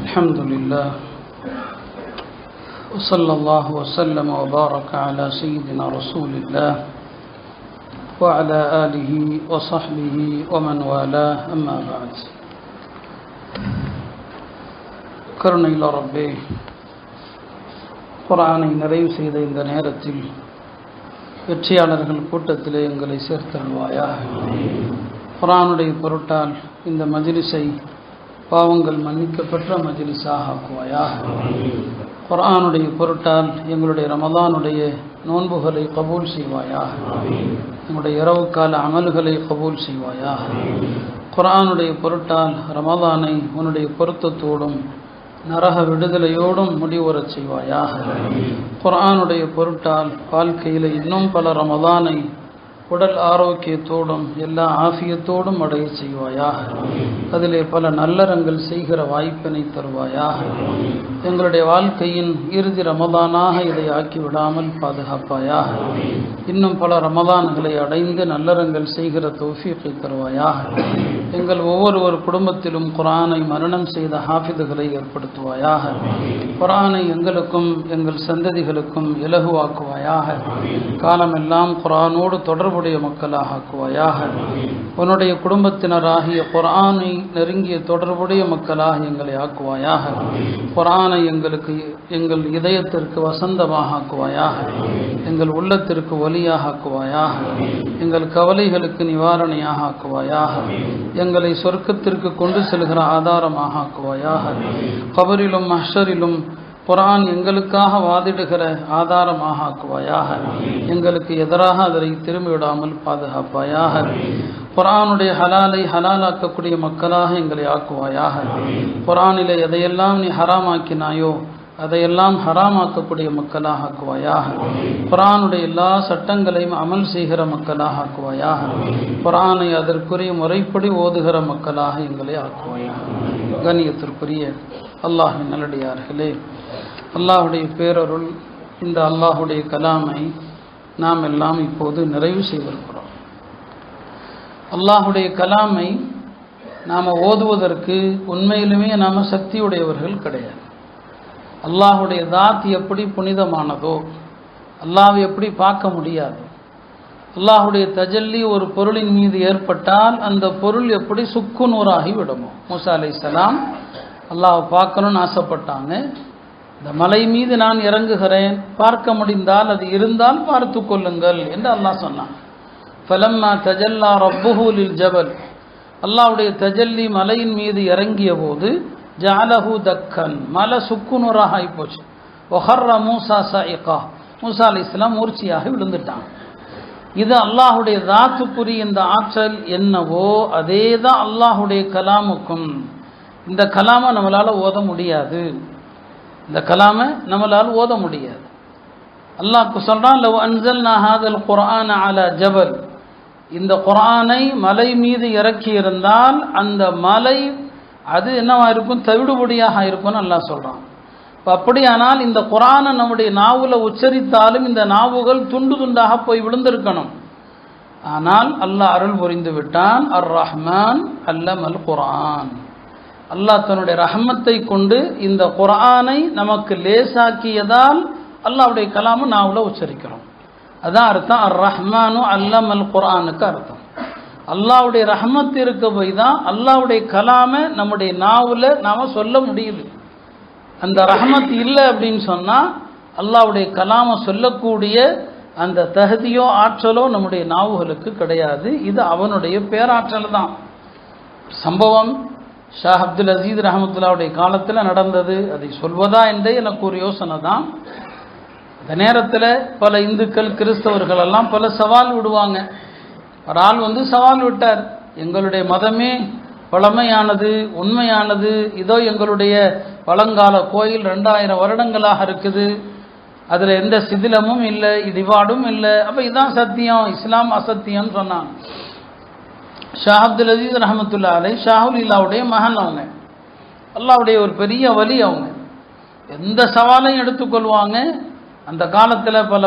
الحمد لله وصلى الله وسلم وبارك على سيدنا رسول الله وعلى آله وصحبه ومن والاه أما بعد. கருணையுள்ள ரப்பே, குர்ஆனை நிறைவு செய்த இந்த நேரத்தில் வெற்றியாளர்கள் கூட்டத்திலே எங்களை சேர்த்தருள்வாயாக. குர்ஆனுடைய பொருட்டால் இந்த மஜ்லிஸை பாவங்கள் மன்னிக்கப்பட்ட மஜ்லிஸாக ஆக்குவாயாக. குர்ஆனுடைய பொருட்டால் எங்களுடைய ரமலானுடைய நோன்புகளை கபூல் செய்வாயாக. எங்களுடைய இரவு கால அமல்களை கபூல் செய்வாயாக. குர்ஆனுடைய பொருட்டால் ரமலானை உன்னுடைய பொருத்தத்தோடும் நரக விடுதலையோடும் முடிவுறச் செய்வாயாக. குர்ஆனுடைய பொருட்டால் வாழ்க்கையில் இன்னும் பல ரமலானை உடல் ஆரோக்கியத்தோடும் எல்லா ஆஃபியத்தோடும் அடைய செய்வாயாக. அதிலே பல நல்லறங்கள் செய்கிற வாய்ப்பினை தருவாயாக. எங்களுடைய வாழ்க்கையின் இறுதி ரமலானாக இதை ஆக்கிவிடாமல் பாதுகாப்பாயாக. இன்னும் பல ரமலான்களை அடைந்து நல்லறங்கள் செய்கிற தௌஃபீக்கை தருவாயாக. எங்கள் ஒவ்வொரு குடும்பத்திலும் குர்ஆனை மரணம் செய்த ஹாஃபிதுகளை ஏற்படுத்துவாயாக. குர்ஆனை எங்களுக்கும் எங்கள் சந்ததிகளுக்கும் இலகுவாக்குவாயாக. காலமெல்லாம் குர்ஆனோடு தொடர்புடைய மக்களாக ஆக்குவாயாக. உன்னுடைய குடும்பத்தினராகிய குர்ஆனை நெருங்கிய தொடர்புடைய மக்களாக எங்களை ஆக்குவாயாக. குர்ஆனை எங்கள் இதயத்திற்கு வசந்தமாக ஆக்குவாயாக. எங்கள் உள்ளத்திற்கு ஒலியாக ஆக்குவாயாக. எங்கள் கவலைகளுக்கு நிவாரணையாக ஆக்குவாயாக. எங்களை சொர்க்கத்திற்கு கொண்டு செல்கிற ஆதாரமாக ஆக்குவாயாக. கபரிலும் மஹ்ஷரிலும் குர்ஆன் எங்களுக்காக வாதிடுகிற ஆதாரமாக ஆக்குவாயாக. எங்களுக்கு எதிராக அதை திரும்பிவிடாமல் பாதுகாப்பாயாக. குர்ஆனுடைய ஹலாலை ஹலாலாக்கக்கூடிய மக்களாக எங்களை ஆக்குவாயாக. குர்ஆனிலே எதையெல்லாம் நீ ஹராமாக்கினாயோ அதையெல்லாம் ஹராமாக்கக்கூடிய மக்களாக ஆக்குவாயாக. குர்ஆனுடைய எல்லா சட்டங்களையும் அமல் செய்கிற மக்களாக ஆக்குவாயாக. குர்ஆனை அதற்குரிய முறைப்படி ஓதுகிற மக்களாக எங்களை ஆக்குவாயாக. கண்ணியத்திற்குரிய அல்லாஹ்வின் நல்லடியார்களே, அல்லாஹுடைய பேரருள் இந்த அல்லாஹுடைய கலாமை நாம் எல்லாம் இப்போது நிறைவு செய்திருக்கிறோம். அல்லாஹுடைய கலாமை நாம் ஓதுவதற்கு உண்மையிலுமே நாம் சக்தியுடையவர்கள் கிடையாது. அல்லாஹுடைய தாத் எப்படி புனிதமானதோ, அல்லாஹ்வை எப்படி பார்க்க முடியாது, அல்லாஹுடைய தஜல்லி ஒரு பொருளின் மீது ஏற்பட்டால் அந்த பொருள் எப்படி சுக்குநூறாகி விடுமோ. மூசா அலைஹிஸ்ஸலாம் அல்லாஹ்வை பார்க்கணும்னு ஆசைப்பட்டாங்க. இந்த மலை மீது நான் இறங்குகிறேன், பார்க்க முடிந்தால் அது இருந்தால் பார்த்து கொள்ளுங்கள் என்று அல்லாஹ் சொன்னான். ஃபலம்மா தஜல்லா ரப்புஹு லில் ஜபல், அல்லாஹ்வுடைய தஜல்லி மலையின் மீது இறங்கிய போது ஜஅலஹு தக்கன், மலை சுக்குநூறாக ஆகிப்போச்சு. வஹர்ர மூசா ஸாயிகா, மூசா அலைஹிஸ்ஸலாம் மூர்ச்சியாக விழுந்துட்டான். இது அல்லாஹுடைய தாத்துக்குரிய இந்த ஆற்றல் என்னவோ அதே தான் அல்லாஹுடைய கலாமுக்கும். இந்த கலாமை நம்மளால் ஓத முடியாது. இந்த கலாமை நம்மளால் ஓத முடியாது. அல்லாஹ்க்கு சொல்றான், லவ் அன்ஸல்னா ஹாதல் குர்ஆன அலா ஜபல், இந்த குர்ஆனை மலை மீது இறக்கி இருந்தால் அந்த மலை அது என்னவா இருக்கும், தவிடுபொடியாக இருக்கும்னு அல்லாஹ் சொல்றான். இப்போ அப்படியானால் இந்த குர்ஆனை நம்முடைய நாவுல உச்சரித்தாலும் இந்த நாவுகள் துண்டு துண்டாக போய் விழுந்திருக்கணும். ஆனால் அல்லாஹ் அருள் புரிந்து விட்டான். அர் ரஹ்மான் அல்லமல் குர்ஆன், அல்லாஹ் தன்னுடைய ரஹ்மத்தை கொண்டு இந்த குர்ஆனை நமக்கு லேசாக்கியதால் அல்லாஹ்வுடைய கலாமு நாவுல உச்சரிக்கிறோம். அதான் அர்த்தம். அர் ரஹ்மானு அல்லமல் குர்ஆனுக்கு அர்த்தம். அல்லாஹ்வுடைய ரஹ்மத் இருக்க போய் தான் அல்லாஹ்வுடைய கலாமை நம்முடைய நாவுல நாம சொல்ல முடியுது. அந்த ரஹ்மத் இல்லை அப்படின்னு சொன்னால் அல்லாஹ்வுடைய கலாமை சொல்லக்கூடிய அந்த தகுதியோ ஆற்றலோ நம்முடைய நாவுகளுக்கு கிடையாது. இது அவனுடைய பேராற்றல் தான். சம்பவம் ஷாஹ் அப்துல் அசீஸ் ரஹமத்துல்லாவுடைய காலத்தில் நடந்தது. அதை சொல்வதா என்றே எனக்கு ஒரு யோசனை தான். அந்த நேரத்தில் பல இந்துக்கள் கிறிஸ்தவர்கள் எல்லாம் பல சவால் விடுவாங்க. ஒரு ஆள் சவால் விட்டார், எங்களுடைய மதமே பழமையானது, உண்மையானது, இதோ எங்களுடைய பழங்கால கோயில் 2000 வருடங்களாக இருக்குது, அதில் எந்த சிதிலமும் இல்லை, இடிபாடும் இல்லை, அப்போ இதுதான் சத்தியம், இஸ்லாம் அசத்தியம்னு சொன்னாங்க. ஷாஹ் அப்துல் அசீஸ் ரஹமத்துல்லா அலை ஷாஹுல் இல்லாவுடைய மகன். அவங்க அல்லாவுடைய ஒரு பெரிய வலி. அவங்க எந்த சவாலையும் எடுத்துக்கொள்வாங்க. அந்த காலத்தில் பல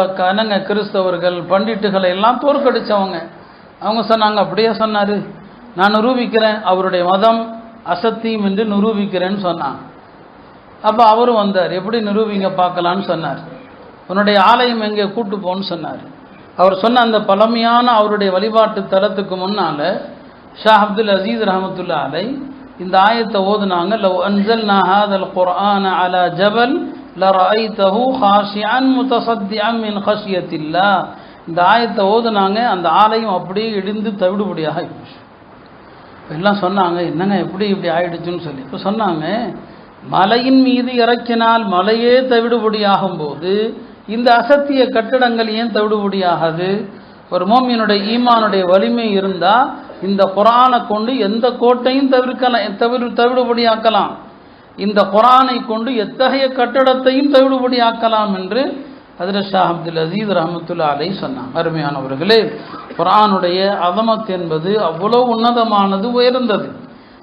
கிறிஸ்தவர்கள் பண்டிட்டுகளை எல்லாம் தோற்கடித்தவங்க. அவங்க சொன்னாங்க, அப்படியே சொன்னார், நான் நிரூபிக்கிறேன், அவருடைய மதம் அசத்தியம் என்று நிரூபிக்கிறேன்னு சொன்னான். அப்போ அவரும் வந்தார், எப்படி நிரூபிங்க பார்க்கலான்னு சொன்னார். உன்னுடைய ஆலயம் எங்கே கூட்டு போன்னு சொன்னார். அவர் சொன்ன அந்த பழமையான அவருடைய வழிபாட்டு தலத்துக்கு முன்னால் ஷா அப்துல் அசீஸ் ரஹமத்துல்லா அலை இந்த ஆயத்தை ஓதுனாங்க. லவ் அன்ஸல்னா ஹாதல் குர்ஆன அலா ஜபல் லரஐதஹு ஹாஷிஅன் முத்தஸத்திஅன் மின் ஹஷ்யத்தில்லாஹ். இந்த ஆயத்தை ஓதுனாங்க, அந்த ஆலயம் அப்படியே இடிந்து தவிடுபடியாக ஆயிடுச்சு. எல்லாம் சொன்னாங்க, என்னங்க எப்படி இப்படி ஆயிடுச்சுன்னு சொல்லி. இப்போ சொன்னாங்க, மலையின் மீது இறக்கினால் மலையே தவிடுபடியாகும் போது இந்த அசத்திய கட்டிடங்கள் ஏன் தவிடுபடியாகாது? ஒரு மோமியனுடைய ஈமானுடைய வலிமை இருந்தால் இந்த குர்ஆனை கொண்டு எந்த கோட்டையும் தவிடுபடியாக்கலாம், இந்த குர்ஆனை கொண்டு எத்தகைய கட்டடத்தையும் தவிடுபடியாக்கலாம் என்று ஹஜ்ரத் ஷா அப்துல் அசீஸ் ரஹமத்துல்லா அலை சொன்னாங்க. அருமையானவர்களே, குர்ஆனுடைய அஸமத் என்பது அவ்வளோ உன்னதமானது, உயர்ந்தது.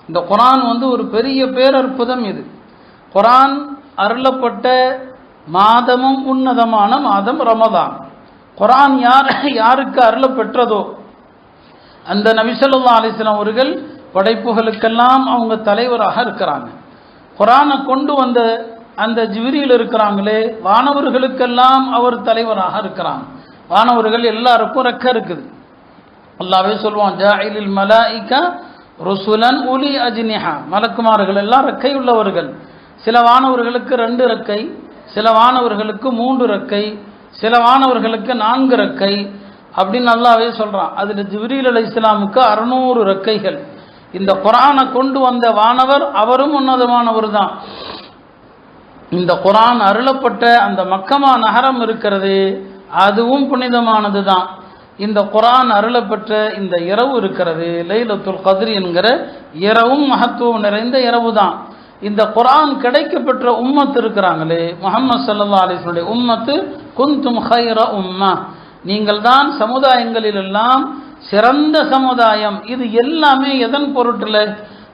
இந்த குர்ஆன் ஒரு பெரிய பேரற்புதம். இது குர்ஆன் அருளப்பட்ட மாதமும் உன்னதமான மாதம் ரமதான். குர்ஆன் யாருக்கு அருளப்பெற்றதோ அந்த நபி ஸல்லல்லாஹு அலைஹி வஸல்லம் அவர்கள் படைப்புகளுக்கெல்லாம் அவங்க தலைவராக இருக்கிறாங்க. குர்ஆனை கொண்டு வந்த அந்த ஜிப்ரீல் இருக்கிறாங்களே, வானவர்களுக்கெல்லாம் அவர் தலைவராக இருக்கிறாங்க. வானவர்கள் எல்லாருக்கும் ரெக்கை இருக்குது. அல்லாஹ்வே சொல்வான், ஜாஇலில் மலாயிகா ருசுலன் உலி அஜ்னிஹா. மலக்குமார்கள் எல்லாம் ரெக்கை உள்ளவர்கள். சில வானவர்களுக்கு 2 ரெக்கை, சில வானவர்களுக்கு 3 ரெக்கை, சில வானவர்களுக்கு 4 ரெக்கை அப்படின்னு அல்லாஹ்வே சொல்றான். அதுல ஜிப்ரீல் அலைஹிஸ்ஸலாமுக்கு 600 ரெக்கைகள். இந்த குர்ஆனை கொண்டு வந்த வானவர் அவரும் உன்னதமானவர் தான். இந்த குர்ஆன் அருளப்பட்ட அந்த மக்கமா நகரம் இருக்கிறது, அதுவும் புனிதமானது தான். இந்த குர்ஆன் அருளப்பெற்ற இந்த இரவு இருக்கிறது, லைலத்துல் கத்ர் என்கிற இரவும் மகத்துவம் நிறைந்த இரவு தான். இந்த குர்ஆன் கிடைக்கப்பெற்ற உம்மத் இருக்கிறாங்களே, முஹம்மது ஸல்லல்லாஹு அலைஹி வஸல்லம் உம்மத்து, குந்தும் ஹைர உம்மா, நீங்கள் தான் சமுதாயங்களிலெல்லாம் சிறந்த சமுதாயம். இது எல்லாமே எதன் பொருட்டில்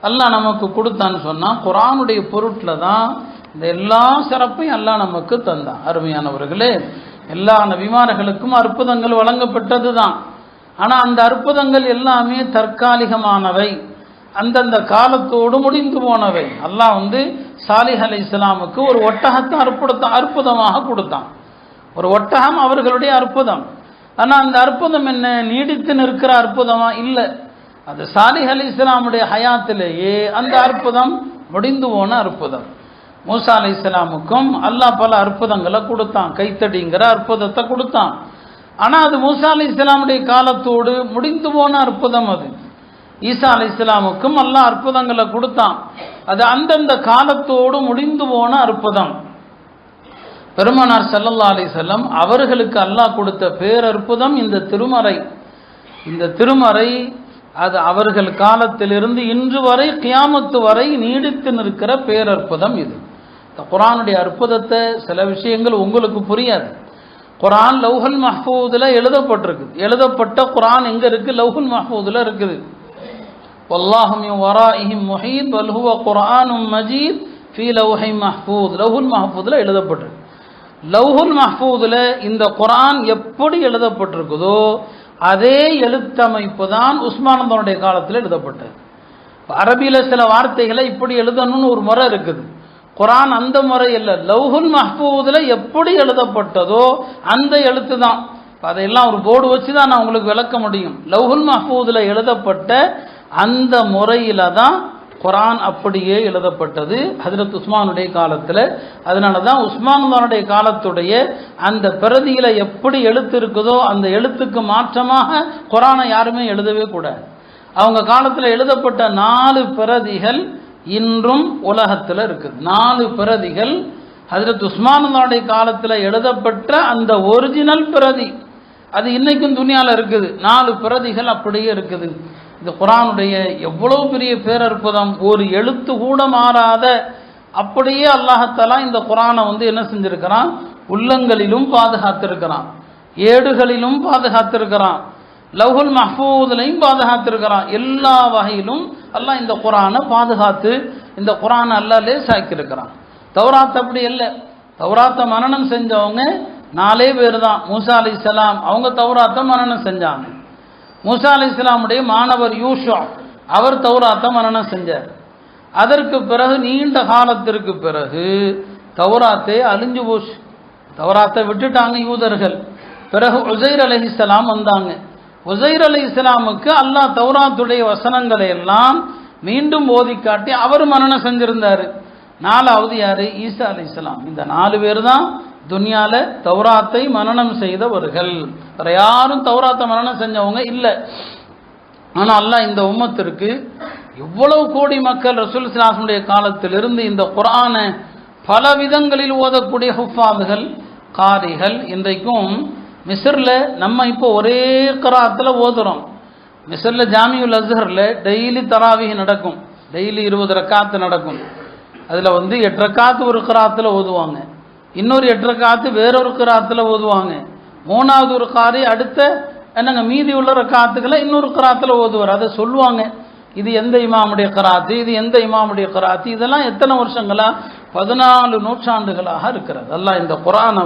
அல்லாஹ் நமக்கு கொடுத்தான்னு சொன்னால் குர்ஆனுடைய பொருட்டில் தான் இந்த எல்லா சிறப்பையும் அல்லாஹ் நமக்கு தந்தான். அருமையானவர்களே, எல்லா நபிமார்களுக்கும் அற்புதங்கள் வழங்கப்பட்டது தான். ஆனால் அந்த அற்புதங்கள் எல்லாமே தற்காலிகமானவை, அந்தந்த காலத்தோடு முடிந்து போனவை. அல்லாஹ் சாலிஹ் அலைஹிஸ்ஸலாமுக்கு ஒரு ஒட்டகத்தை அற்புதமாக கொடுத்தான். ஒரு ஒட்டகம் அவர்களுடைய அற்புதம். ஆனால் அந்த அற்புதம் என்ன, நீடித்து நிற்கிற அற்புதமா? இல்லை. அது சாலிஹ் அலைஹிஸ்ஸலாமுடைய ஹயாத்திலேயே அந்த அற்புதம் முடிந்து போன அற்புதம். மூசா அலைஹிஸ்ஸலாமுக்கும் அல்லாஹ் பல அற்புதங்களை கொடுத்தான், கைத்தடிங்கிற அற்புதத்தை கொடுத்தான். ஆனால் அது மூசா அலைஹிஸ்ஸலாமுடைய காலத்தோடு முடிந்து போன அற்புதம். அது ஈசா அலைஹிஸ்ஸலாமுக்கும் அல்லாஹ் அற்புதங்களை கொடுத்தான், அது அந்தந்த காலத்தோடு முடிந்து போன அற்புதம். பெருமானார் ஸல்லல்லாஹு அலைஹி வஸல்லம் அவர்களுக்கு அல்லாஹ் கொடுத்த பேரற்புதம் இந்த திருமறை. இந்த திருமறை அது அவர்கள் காலத்திலிருந்து இன்று வரை கியாமத்து வரை நீடித்து நிற்கிற பேரற்புதம். இது இந்த குர்ஆனுடைய அற்புதத்தை சில விஷயங்கள் உங்களுக்கு புரியாது. குர்ஆன் லௌஹுல் மஹ்ஃபூதுல எழுதப்பட்டிருக்கு. எழுதப்பட்ட குர்ஆன் எங்க இருக்கு? லௌஹுல் மஹ்ஃபூதுல இருக்குது. வல்லாஹு மின் வராஇஹிம் முஹீத் வல் ஹுவ குர்ஆனும் மஜீத் ஃபீ லௌஹின் மஹ்ஃபூத். லௌஹுல் மஹ்ஃபூதுல எழுதப்பட்டிருக்கு. லௌஹுல் மஹ்ஃபூதுல இந்த குர்ஆன் எப்படி எழுதப்பட்டிருக்குதோ அதே எழுத்தமைப்பு தான் உஸ்மானுடைய காலத்தில் எழுதப்பட்டது. அரபியில் சில வார்த்தைகளை இப்படி எழுதணும்னு ஒரு முறை இருக்குது. குர்ஆன் அந்த முறை இல்லை. லௌஹுல் மஹ்ஃபூதுல எப்படி எழுதப்பட்டதோ அந்த எழுத்து தான். அதையெல்லாம் ஒரு போர்டு வச்சு தான் நான் உங்களுக்கு விளக்க முடியும். லௌஹுல் மஹ்ஃபூதுல எழுதப்பட்ட அந்த முறையில தான் குர்ஆன் அப்படியே எழுதப்பட்டது ஹஜ்ரத் உஸ்மானுடைய காலத்தில். அதனால தான் உஸ்மானுடைய காலத்துடைய அந்த பிரதியில் எப்படி எழுத்து இருக்குதோ அந்த எழுத்துக்கு மாற்றமாக குர்ஆனை யாருமே எழுதவே கூடாது. அவங்க காலத்தில் எழுதப்பட்ட 4 பிரதிகள் இன்றும் உலகத்தில் இருக்குது. 4 பிரதிகள் ஹஜ்ரத் உஸ்மானுடைய காலத்தில் எழுதப்பட்ட அந்த ஒரிஜினல் பிரதி அது இன்னைக்கும் துனியாவில் இருக்குது. 4 பிரதிகள் அப்படியே இருக்குது. இந்த குர்ஆனுடைய எவ்வளவு பெரிய பேரற்புதம். ஒரு எழுத்து கூட மாறாத அப்படியே அல்லாஹ்தஆலா இந்த குர்ஆனை என்ன செஞ்சிருக்கிறான், உள்ளங்களிலும் பாதுகாத்திருக்கிறான், ஏடுகளிலும் பாதுகாத்திருக்கிறான், லௌஹுல் மஹ்ஃபூதுலையும் பாதுகாத்திருக்கிறான். எல்லா வகையிலும் அல்லாஹ் இந்த குர்ஆனை பாதுகாத்து இந்த குர்ஆனை அல்லாஹ் லேசாக்கியிருக்கிறான். தௌராத் அப்படி இல்லை. தௌராத்தை மனனம் செஞ்சவங்க 4 பேர் தான். மூசா அலைஹிஸ்ஸலாம் அவங்க தௌராத்தை மனனம் செஞ்சாங்க. மூசா அலைஹிஸ்ஸலாமுடைய மாணவர் யூஷா, அவர் தௌராத்தை மனனம் செஞ்சார். அதற்கு பிறகு நீண்ட காலத்திற்கு பிறகு தௌராத்தே அழிஞ்சு போச்சு. தௌராத்தை விட்டுட்டாங்க யூதர்கள். பிறகு உசைர் அலைஹிஸ்ஸலாம் வந்தாங்க. உசைர் அலைஹிஸ்ஸலாமுக்கு அல்லாஹ் தௌராத்துடைய வசனங்களை எல்லாம் மீண்டும் ஓதி காட்டி அவர் மனனம் செஞ்சிருந்தார். 4வது யாரு? ஈசா அலைஹிஸ்ஸலாம். இந்த 4 பேர் தான் துன்யால தௌராத்தை மனனம் செய்தவர்கள். வேற யாரும் தௌராத்தை மனனம் செஞ்சவங்க இல்லை. ஆனால் அல்லாஹ் இந்த உம்மத்திற்கு இவ்வளவு கோடி மக்கள் ரசூல் ஸல்லல்லாஹு அலைஹி வஸல்லம் காலத்திலிருந்து இந்த குர்ஆனை பல விதங்களில் ஓதக்கூடிய ஹுஃபாதுகள், காரிகள் இன்றைக்கும் மிஸ்ரில் நம்ம இப்போ ஒரே கிராத்தில் ஓதுறோம். மிஸ்ரில் ஜாமியுல் அஸ்ஹரில் டெய்லி தராவீஹ் நடக்கும். டெய்லி 20 ரக்காத்து நடக்கும். அதில் 8 ரக்காத்து ஒரு கிராத்தில் ஓதுவாங்க, இன்னொரு 8 ரக்காத்து வேறொரு கிராத்தில் ஓதுவாங்க, 3வது ஒரு காரி அடுத்த மீதி உள்ள ரக்காத்துக்களை இன்னொரு கிராத்தில் ஓதுவார். அதை சொல்லுவாங்க, இது எந்த இமாமுடைய கிராத்து, இது எந்த இமாமுடைய கிராத்து. இதெல்லாம் எத்தனை வருஷங்களா? 14 நூற்றாண்டுகளாக இருக்கிறது. அல்லாஹ் இந்த குர்ஆனை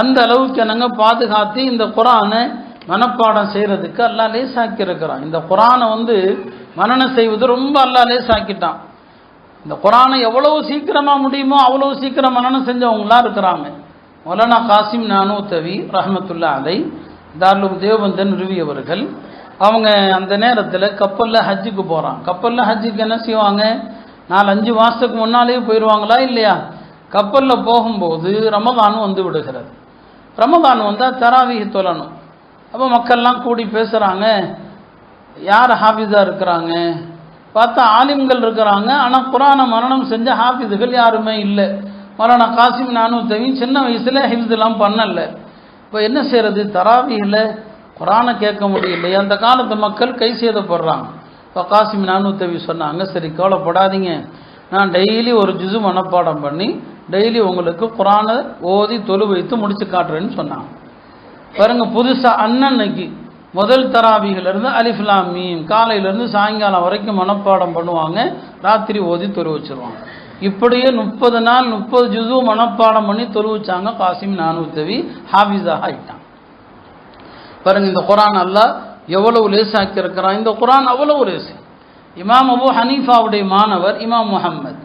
அந்த அளவுக்கு பாதுகாத்து இந்த குர்ஆனை மனப்பாடம் செய்யறதுக்கு அல்லாஹ் லேசாக்கி இருக்கிறான். இந்த குர்ஆனை மனனம் செய்வது ரொம்ப அல்லாஹ் லேசாக்கிட்டான். இந்த குர்ஆனை எவ்வளவு சீக்கிரமா முடியுமோ அவ்வளவு சீக்கிரம் மனனம் செஞ்சவங்களா இருக்கிறாங்க. மௌலானா காசிம் நானூத்தவி ரஹ்மத்துல்லாஹி அலைஹி தாருல் தேவபந்தன் நிறுவியவர்கள். அவங்க அந்த நேரத்தில் கப்பலில் ஹஜ்ஜுக்கு போகிறான். கப்பலில் ஹஜ்ஜுக்கு என்ன செய்வாங்க? 4-5 மாதத்துக்கு முன்னாலேயே போயிடுவாங்களா இல்லையா? கப்பலில் போகும்போது ரமதான் விடுகிறது. ரமதான் வந்தால் தராவீஹ் தொழணும். அப்போ மக்கள்லாம் கூடி பேசுகிறாங்க, யார் ஹாஃபிஸாக இருக்கிறாங்க? பார்த்தா ஆலிம்கள் இருக்கிறாங்க, ஆனால் குர்ஆனை மனனம் செஞ்ச ஹாஃபிதுகள் யாருமே இல்லை. மௌலானா காசிம் நானூத்தவி சின்ன வயசில் ஹிஃப்ஸ்லாம் பண்ணலை. இப்போ என்ன செய்கிறது? தராவீஹில் குர்ஆனை கேட்க முடியலையே. அந்த காலத்து மக்கள் கை சேதப்படுறாங்க. இப்போ காசிம் நானூத்தவி சொன்னாங்க, சரி கவலைப்படாதீங்க, நான் டெய்லி ஒரு ஜுஸு மனப்பாடம் பண்ணி டெய்லி உங்களுக்கு குர்ஆனை ஓதி தொழு வைத்து முடிச்சு காட்டுறேன்னு சொன்னாங்க. பாருங்க, புதுசாக அன்னன்னைக்கு முதல் தராவீஹிலிருந்து அலிஃப் லாம் மீம் காலையிலேருந்து சாயங்காலம் வரைக்கும் மனப்பாடம் பண்ணுவாங்க, ராத்திரி ஓதி தொழு வச்சுருவாங்க. இப்படியே 30 நாள் 30 ஜுஸு மனப்பாடம் பண்ணி தொழு வச்சாங்க. காசிம் நானூத்தவி ஹாஃபிஸாக ஆயிட்டாங்க. பாருங்க, இந்த குர்ஆன் அல்லாஹ் எவ்வளவு லேசாக்கி இருக்கிறான். இந்த குர்ஆன் அவ்வளவு லேசு. இமாம் அபு ஹனீஃபாவுடைய மாணவர் இமாம் முஹம்மது.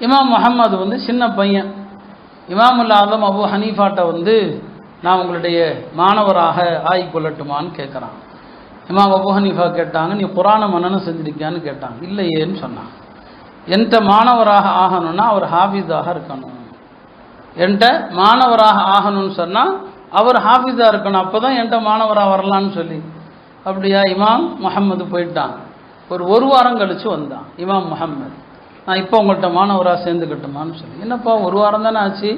இமாம் முஹம்மது சின்ன பையன். இமாமுல் ஆலம் அபு ஹனீஃபாட்ட நான் உங்களுடைய மாணவராக ஆகிக்கொள்ளட்டுமான்னு கேட்குறான். இமாம் அபு ஹனீஃபா கேட்டாங்க, நீ குர்ஆனை மனனம் செஞ்சிருக்கியான்னு கேட்டாங்க. இல்லையேன்னு சொன்னான். என்கிட்ட மாணவராக ஆகணும்னா அவர் ஹாஃபிஸாக இருக்கணும். என்கிட்ட மாணவராக ஆகணும்னு சொன்னால் அவர் ஹாஃபிஸாக இருக்கணும், அப்போ தான் என்கிட்ட மாணவராக வரலான்னு சொல்லி. அப்படியா? இமாம் முஹம்மது போயிட்டான். ஒரு வாரம் கழித்து வந்தான் இமாம் முஹம்மது. நான் இப்போ உங்கள்கிட்ட மாணவராக சேர்ந்துக்கட்டுமான்னு சொல்லி. என்னப்பா 1 வாரம் தானே ஆச்சு,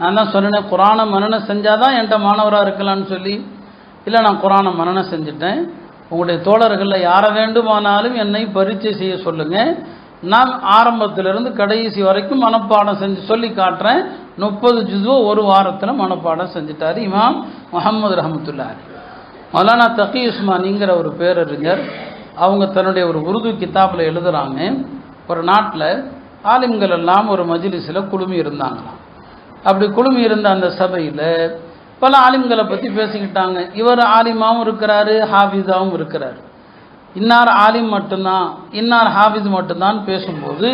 நான் தான் சொன்னேன் குர்ஆனை மனனம் செஞ்சால் தான் என்கிட்ட மாணவராக இருக்கலான்னு சொல்லி. இல்லை, நான் குர்ஆனை மனனம் செஞ்சுட்டேன், உங்களுடைய தோழர்களில் யாரை வேண்டுமானாலும் என்னை பரீட்சை செய்ய சொல்லுங்கள், நான் ஆரம்பத்திலிருந்து கடைசி வரைக்கும் மனப்பாடம் செஞ்சு சொல்லி காட்டுறேன். 30 ஜுஸு ஒரு வாரத்தில் மனப்பாடம் செஞ்சுட்டார் இமாம் முஹம்மது ரஹ்மத்துல்லாஹி அலைஹி. மௌலானா தகி உஸ்மானிங்கிற ஒரு பேரறிஞர், அவங்க தன்னுடைய ஒரு உருது கிதாபில் எழுதுகிறாங்க, ஒரு நாட்டில் ஆலிம்கள் எல்லாம் ஒரு மஜ்லிஸில் குழுமி இருந்தாங்களாம். அப்படி குழுமி இருந்த அந்த சபையில் பல ஆலிம்களை பற்றி பேசிக்கிட்டாங்க. இவர் ஆலிமாவும் இருக்கிறாரு, ஹாஃபிஸாவும் இருக்கிறார். இன்னார் ஆலிம் மட்டும்தான், இன்னார் ஹாஃபிஸ் மட்டும்தான் பேசும்போது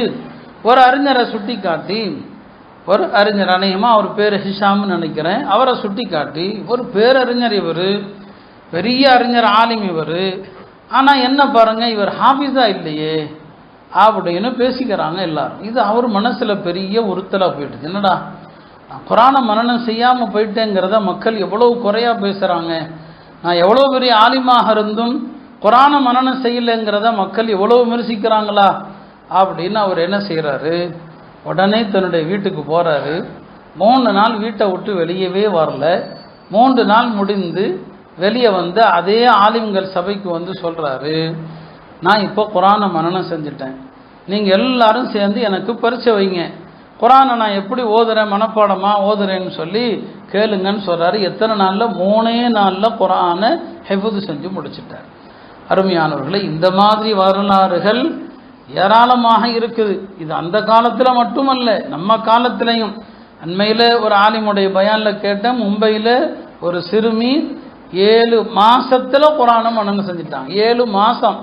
ஒரு அறிஞரை சுட்டி காட்டி, ஒரு அறிஞர் அநேகமாக அவர் பேர் ஹிஷாம்னு நினைக்கிறேன், அவரை சுட்டி காட்டி, ஒரு பேரறிஞர் இவர், பெரிய அறிஞர் ஆலிம் இவர், ஆனால் என்ன பாருங்கள் இவர் ஹாஃபிஸாக இல்லையே அப்படின்னு பேசிக்கிறாங்க எல்லாரும். இது அவர் மனசில் பெரிய உறுத்தலாக போயிடுது. என்னடா, நான் குர்ஆனை மனனம் செய்யாமல் போயிட்டேங்கிறத மக்கள் எவ்வளோ குறையாக பேசுகிறாங்க, நான் எவ்வளோ பெரிய ஆலிமாக இருந்தும் குர்ஆனை மனனம் செய்யலைங்கிறத மக்கள் எவ்வளோ விமர்சிக்கிறாங்களா அப்படின்னு அவர் என்ன செய்கிறாரு, உடனே தன்னுடைய வீட்டுக்கு போகிறாரு. 3 நாள் வீட்டை விட்டு வெளியவே வரல. 3 நாள் முடிந்து வெளியே அதே ஆலிம்கள் சபைக்கு சொல்கிறாரு, நான் இப்போ குர்ஆனை மனனம் செஞ்சுட்டேன், நீங்கள் எல்லாரும் சேர்ந்து எனக்கு பரீட்சை வைங்க, குர்ஆனை நான் எப்படி ஓதுறேன், மனப்பாடமாக ஓதுறேன்னு சொல்லி கேளுங்கன்னு சொல்கிறாரு. எத்தனை நாளில்? 3 நாளில் குர்ஆனை ஹிஃப்து செஞ்சு முடிச்சிட்டார். அருமையானவர்களே, இந்த மாதிரி வரலாறுகள் ஏராளமாக இருக்குது. இது அந்த காலத்தில் மட்டுமல்ல, நம்ம காலத்திலையும். அண்மையில் ஒரு ஆலிமுடைய பயானில் கேட்டேன், மும்பையில் ஒரு சிறுமி 7 மாதத்தில் குர்ஆனை மனனம் செஞ்சுட்டாங்க. 7 மாதம்.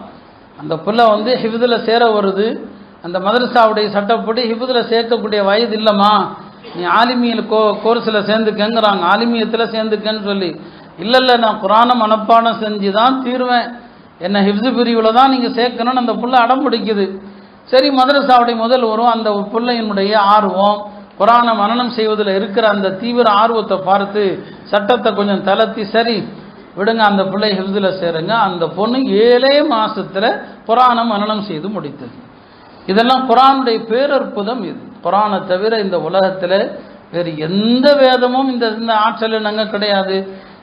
அந்த பிள்ளை வந்து ஹிஃப்தில் சேர வருது, அந்த மதரசாவுடைய சட்டப்படி ஹிஃப்தில் சேர்க்கக்கூடிய வயது இல்லைம்மா, நீ ஆலிமியல் கோர்ஸில் சேர்ந்துக்கங்கிறாங்க, ஆலிமியத்தில் சேர்ந்துக்கன்னு சொல்லி. இல்லை நான் குரானை மனப்பாடம் செஞ்சு தான் தீர்வேன், என்ன ஹிஃப்ஸு பிரிவில் தான் நீங்கள் சேர்க்கணும்னு அந்த பிள்ளை அடம் பிடிக்குது. சரி, மதரசாவுடைய முதல் வரும், அந்த பிள்ளையினுடைய ஆர்வம் குரானை மனனம் செய்வதில் இருக்கிற அந்த தீவிர ஆர்வத்தை பார்த்து சட்டத்தை கொஞ்சம் தளர்த்தி, சரி விடுங்க அந்த பிள்ளை ஹிஃப்ஸில் சேருங்க. அந்த பொண்ணு 7 மாதத்தில் குரானை மனனம் செய்து முடித்தது. இதெல்லாம் குரானுடைய பேரற்புதம். இது குரானை தவிர இந்த உலகத்தில் வேறு எந்த வேதமும் இந்த ஆற்றல் நாங்கள் கிடையாது.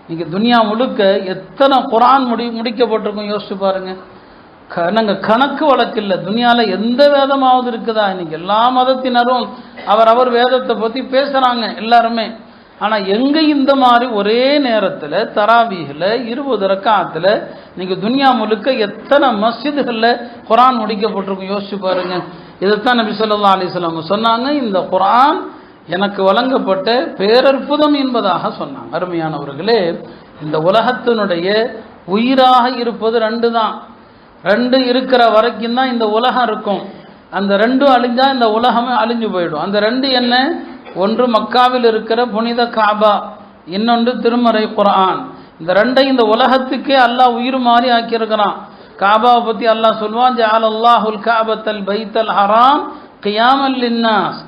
நீங்கள் துனியா முழுக்க எத்தனை குரான் முடிக்கப்பட்டிருக்கும் யோசிச்சு பாருங்க. நாங்கள் கணக்கு வழக்கு இல்லை, துனியாவில் எந்த வேதமாவது இருக்குதா? இன்னைக்கு எல்லா மதத்தினரும் அவர் வேதத்தை பற்றி பேசுகிறாங்க எல்லாருமே. ஆனால் எங்கே இந்த மாதிரி ஒரே நேரத்தில் தராவீகில் 20 ரக்காத்தில் நீங்கள் துனியா முழுக்க எத்தனை மஸ்ஜிதுகளில் குரான் முடிக்கப்பட்டிருக்கும் யோசிச்சு பாருங்க. இதைத்தான் நபி ஸல்லல்லாஹு அலைஹி வஸல்லம் சொன்னாங்க, இந்த குரான் எனக்கு வழங்கப்பட்ட பேரற்புதம் என்பதாக சொன்னாங்க. அருமையானவர்களே, இந்த உலகத்தினுடைய உயிராக இருப்பது 2 தான். 2 இருக்கிற வரைக்கும் தான் இந்த உலகம் இருக்கும். அந்த 2 அழிஞ்சா இந்த உலகமே அழிஞ்சு போயிடும். அந்த 2 என்ன? ஒன்று மக்காவில் இருக்கிற புனித காபா, இன்னொன்று திருமறை குர்ஆன். இந்த 2ஐயும் இந்த உலகத்துக்கே அல்லாஹ் உயிர் மாறி ஆக்கியிருக்கிறான். காபாவை பற்றி அல்லாஹ் சொல்வான், ஜஅலல்லாஹுல் காபத்தல் பைத்தல் ஹராம் கியாமல் லின்னாஸ்.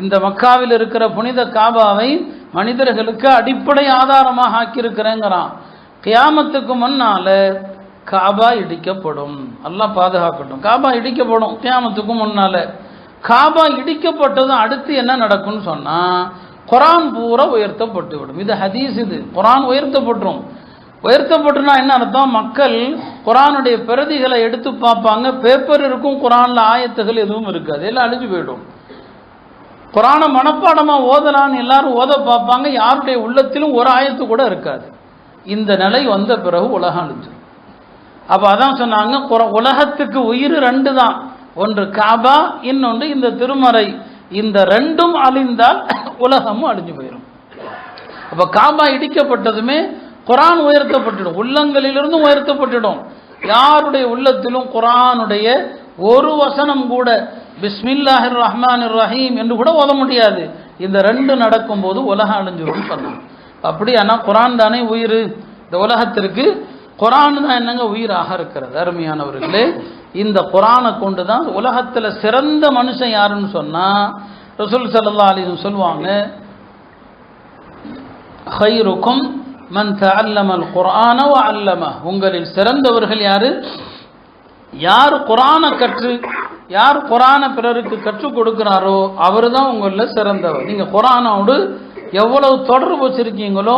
இந்த மக்காவில் இருக்கிற புனித காபாவை மனிதர்களுக்கு அடிப்படை ஆதாரமாக ஆக்கியிருக்கிறேங்கிறான். கியாமத்துக்கு முன்னால காபா இடிக்கப்படும். அல்லாஹ் பாதுகாக்கட்டும். காபா இடிக்கப்படும் கியாமத்துக்கு முன்னால. காபா இடிக்கப்பட்டதும் அடுத்து என்ன நடக்கும்னு சொன்னா, குரான் பூரா உயர்த்தப்பட்டு விடும். இது ஹதீஸ். இது குரான் உயர்த்தப்பட்டுரும். உயர்த்தப்பட்டுனா என்ன அர்த்தம்? மக்கள் குரானுடைய பிரதிகளை எடுத்து பார்ப்பாங்க. பேப்பர் இருக்கும், குரான்ல ஆயத்துகள் எதுவும் இருக்காது, எல்லாம் அழிஞ்சு போயிடும். குரானை மனப்பாடமா ஓதலான்னு எல்லாரும் ஓத பார்ப்பாங்க, யாருடைய உள்ளத்திலும் ஒரு ஆயத்து கூட இருக்காது. இந்த நிலை வந்த பிறகு உலகம் அழிஞ்சு. அப்ப அதான் சொன்னாங்க, உலகத்துக்கு உயிர் 2 தான். ஒன்று காபா, இன்னொன்று இந்த திருமறை. இந்த 2ம் அழிந்தால் உலகமும் அழிஞ்சு போயிடும். அப்ப காபா இடிக்கப்பட்டதுமே குரான் உயர்த்தப்பட்டுடும், உள்ளங்களிலிருந்து உயர்த்தப்பட்டுடும். யாருடைய உள்ளத்திலும் குரானுடைய ஒரு வசனம் கூட பிஸ்மில்லாஹிர் ரஹ்மானிர் ரஹீம் என்று கூட ஓத முடியாது. இந்த 2 நடக்கும் போது உலகம் அழிஞ்சிடும் சொன்னாங்க. அப்படி ஆனால் குரான் தானே உயிர். இந்த உலகத்திற்கு குரான் தான் என்னங்க உயிராக இருக்கிறது. அருமையானவர்களே, இந்த குரானை கொண்டு தான் உலகத்தில் சிறந்த மனுஷன் யாருன்னு சொன்னா ரசூல் ஸல்லல்லாஹு அலைஹி வஸல்லம் சொல்லுவாங்க, ஹைருக்கும் மன் தஅல்லமல் குர்ஆன வ அல்லமஹு. உங்களில் சிறந்தவர்கள் யாரு? யார் குரானை கற்று, யார் குரானை பிறருக்கு கற்றுக் கொடுக்கிறாரோ அவர் தான் உங்களில் சிறந்தவர். நீங்கள் குரானோடு எவ்வளவு தொடர்பு வச்சிருக்கீங்களோ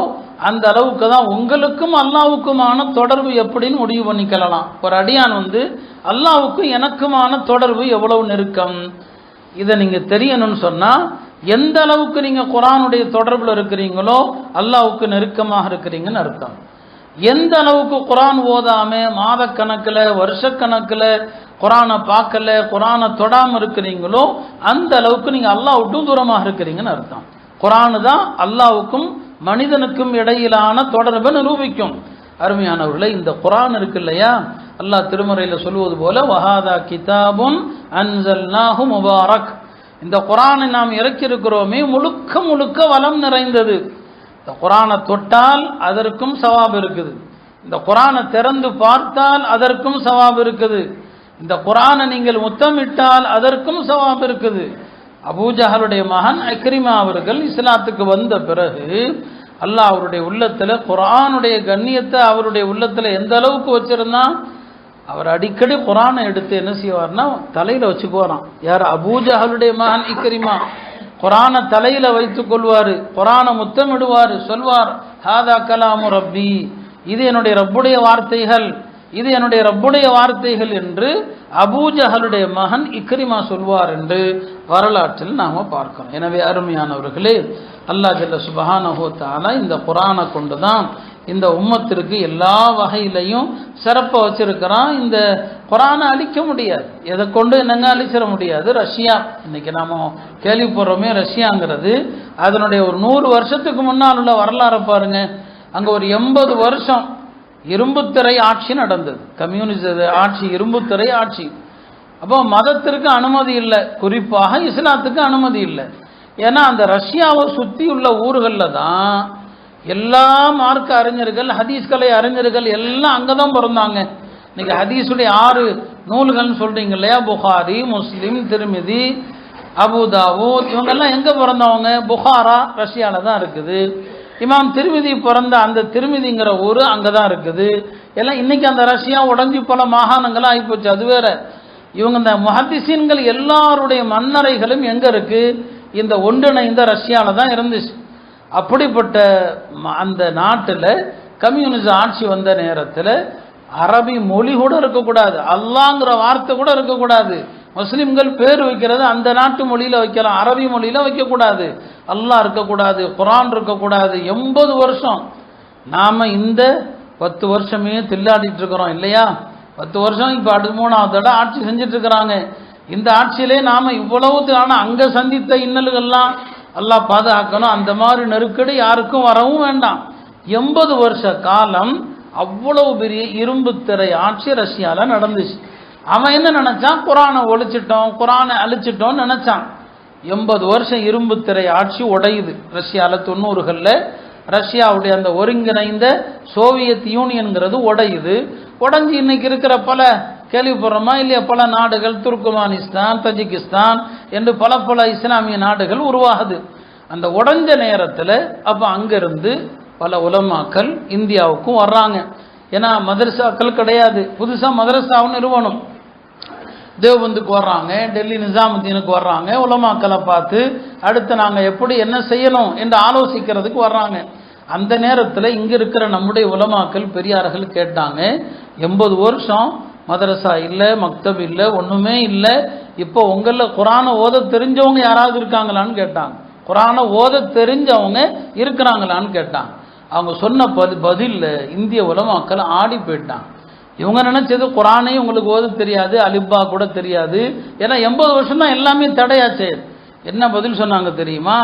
அந்த அளவுக்கு தான் உங்களுக்கும் அல்லாவுக்குமான தொடர்பு எப்படின்னு முடிவு பண்ணிக்கலாம். ஒரு அடியான் அல்லாவுக்கும் எனக்குமான தொடர்பு எவ்வளவு நெருக்கம், இதை நீங்கள் தெரியணும்னு சொன்னால் எந்த அளவுக்கு நீங்கள் குரானுடைய தொடர்பில் இருக்கிறீங்களோ அல்லாவுக்கு நெருக்கமாக இருக்கிறீங்கன்னு அர்த்தம். எந்த அளவுக்கு குரான் ஓதாம மாதக்கணக்கில் வருஷக்கணக்கில் குரானை பார்க்கல, குரானை தொடாமல் இருக்கிறீங்களோ அந்த அளவுக்கு நீங்கள் அல்லாஹ் விட்டும் தூரமாக இருக்கிறீங்கன்னு அர்த்தம். குரானு தான் அல்லாவுக்கும் மனிதனுக்கும் இடையிலான தொடர்பை நிரூபிக்கும். அருமையானவர்களே, இந்த குரான் இருக்கு இல்லையா, அல்லாஹ் திருமறையில் சொல்வது போல வஹாதா கிதாபுன் அன்ஸல்நாஹு முபாரக். இந்த குரானை நாம் இறக்கியிருக்கிறோமே முழுக்க முழுக்க வளம் நிறைந்தது. இந்த குரானை தொட்டால் அதற்கும் சவாப் இருக்குது, இந்த குரானை திறந்து பார்த்தால் அதற்கும் சவாப் இருக்குது, இந்த குரானை நீங்கள் முத்தமிட்டால் அதற்கும் சவாப் இருக்குது. அபூஜஹலுடைய மகன் இக்ரிமா அவர்கள் இஸ்லாத்துக்கு வந்த பிறகு அல்லாஹ் அவருடைய உள்ளத்தில் குரானுடைய கண்ணியத்தை அவருடைய உள்ளத்தில் எந்த அளவுக்கு வச்சிருந்தா, அவர் அடிக்கடி குரானை எடுத்து என்ன செய்வார்னா தலையில் வச்சுக்குவாராம். யார்? அபூஜஹலுடைய மகன் இக்ரிமா. குரானை தலையில் வைத்துக் கொள்வார், குரானை முத்தமிடுவார், சொல்வார் ஹாதா கலாமு ரப்பி, இது என்னுடைய ரப்புடைய வார்த்தைகள், இது என்னுடைய ரப்புடைய வார்த்தைகள் என்று அபூஜஹலுடைய மகன் இக்ரிமா சொல்வார் என்று வரலாற்றில் நாம் பார்க்கிறோம். எனவே அருமையானவர்களே, அல்லாஹ் ஜல்ல சுப்ஹானஹு வ தஆலா இந்த குரானை கொண்டு தான் இந்த உம்மத்திற்கு எல்லா வகையிலையும் சிறப்பை வச்சிருக்கிறான். இந்த குரானை அழிக்க முடியாது, எதை கொண்டு என்னங்க அழிச்சிட முடியாது. ரஷ்யா இன்னைக்கு நாம கேள்விப்படுறோமே, ரஷ்யாங்கிறது அதனுடைய ஒரு 100 வருஷத்துக்கு முன்னால் உள்ள வரலாறு பாருங்க. அங்கே ஒரு 80 வருஷம் இரும்புத்திரை ஆட்சி நடந்தது. கம்யூனிஸ்ட் ஆட்சி, இரும்புத்திரை ஆட்சி. அப்போ மதத்திற்கு அனுமதி இல்லை, குறிப்பாக இஸ்லாத்துக்கு அனுமதி இல்லை. ஏன்னா அந்த ரஷ்யாவை சுற்றி உள்ள ஊர்களில் தான் எல்லா மார்க்க அறிஞர்கள், ஹதீஸ்கலை அறிஞர்கள் எல்லாம் அங்கே தான் பிறந்தாங்க. இன்னைக்கு ஹதீஸுடைய 6 நூல்கள்னு சொல்றீங்க இல்லையா, புகாரி, முஸ்லிம், திருமிதி, அபுதாவூத், இவங்கெல்லாம் எங்கே பிறந்தவங்க? புகாரா ரஷ்யாவில் தான் இருக்குது. இமாம் திருமிதி பிறந்த அந்த திருமிதிங்கிற ஊர் அங்கே தான் இருக்குது. எல்லாம் இன்னைக்கு அந்த ரஷ்யா உடஞ்சி பல மாகாணங்களாக ஆகிப்போச்சு, அது வேற. இவங்க இந்த முஹத்திஸீன்கள் எல்லாருடைய மன்னரைகளும் எங்கே இருக்கு? இந்த ஒன்றிணைந்த ரஷ்யாவில் தான் இருந்துச்சு. அப்படிப்பட்ட அந்த நாட்டில் கம்யூனிஸ்ட் ஆட்சி வந்த நேரத்தில் அரபி மொழி கூட இருக்கக்கூடாது, அல்லாங்கிற வார்த்தை கூட இருக்கக்கூடாது. முஸ்லிம்கள் பேர் வைக்கிறது அந்த நாட்டு மொழியில் வைக்கலாம், அரபி மொழியில் வைக்கக்கூடாது. அல்லாஹ் இருக்கக்கூடாது, குரான் இருக்கக்கூடாது. 80 வருஷம் நாம் இந்த 10 வருஷமே தில்லாடிட்டு இருக்கிறோம் இல்லையா? 10 வருஷம் இப்போ அடுத்த 3வது தடவை ஆட்சி செஞ்சுட்டு இருக்கிறாங்க. இந்த ஆட்சியிலே நாம் இவ்வளவு, ஆனால் அங்கே சந்தித்த இன்னல்கள்லாம் அல்லாஹ் பாதுகாக்கணும். அந்த மாதிரி நெருக்கடி யாருக்கும் வரவும் வேண்டாம். 80 வருஷ காலம் அவ்வளவு பெரிய இரும்பு திரை ஆட்சி ரஷ்யாவில் நடந்துச்சு. அவன் என்ன நினைச்சான்? குரானை ஒழிச்சிட்டோம், குரானை அழிச்சிட்டோம்னு நினைச்சான். 80 வருஷம் இரும்பு திரை ஆட்சி உடையுது ரஷ்யாவில். 90களில் ரஷ்யாவுடைய அந்த ஒருங்கிணைந்த சோவியத் யூனியன்கிறது உடையுது. உடஞ்சி இன்னைக்கு இருக்கிற பல கேள்விப்படுறோமா இல்லையா, பல நாடுகள், துர்க்மானிஸ்தான், தஜிகிஸ்தான் என்று பல பல இஸ்லாமிய நாடுகள் உருவாகுது. அந்த உடைஞ்ச நேரத்தில் அப்போ அங்கிருந்து பல உலமாக்கள் இந்தியாவுக்கும் வர்றாங்க. ஏன்னா மதரசாக்கள் கிடையாது, புதுசாக மதரசாவும் நிறுவனம். தேவபந்துக்கு வர்றாங்க, டெல்லி நிசாமுத்தீனுக்கு வர்றாங்க. உலமாக்களை பார்த்து அடுத்து நாங்கள் எப்படி என்ன செய்யணும் என்று ஆலோசிக்கிறதுக்கு வர்றாங்க. அந்த நேரத்தில் இங்கே இருக்கிற நம்முடைய உலமாக்கள் பெரியார்கள் கேட்டாங்க, 80 வருஷம் மதரசா இல்லை, மக்தப் இல்லை, ஒன்றுமே இல்லை. இப்போ உங்களில் குரானை ஓத தெரிஞ்சவங்க யாராவது இருக்காங்களான்னு கேட்டாங்க. குரானை ஓத தெரிஞ்சவங்க இருக்கிறாங்களான்னு கேட்டாங்க. அவங்க சொன்ன பதிலில் இந்திய உலமாக்கள் ஆடி போயிட்டாங்க. இவங்க நினைச்சது குரானே உங்களுக்கு ஓத தெரியாது, அலிப்பா கூட தெரியாது. ஏன்னா 80 வருஷம் தான் எல்லாமே தடையாச்சு. என்ன பதில் சொன்னாங்க தெரியுமா?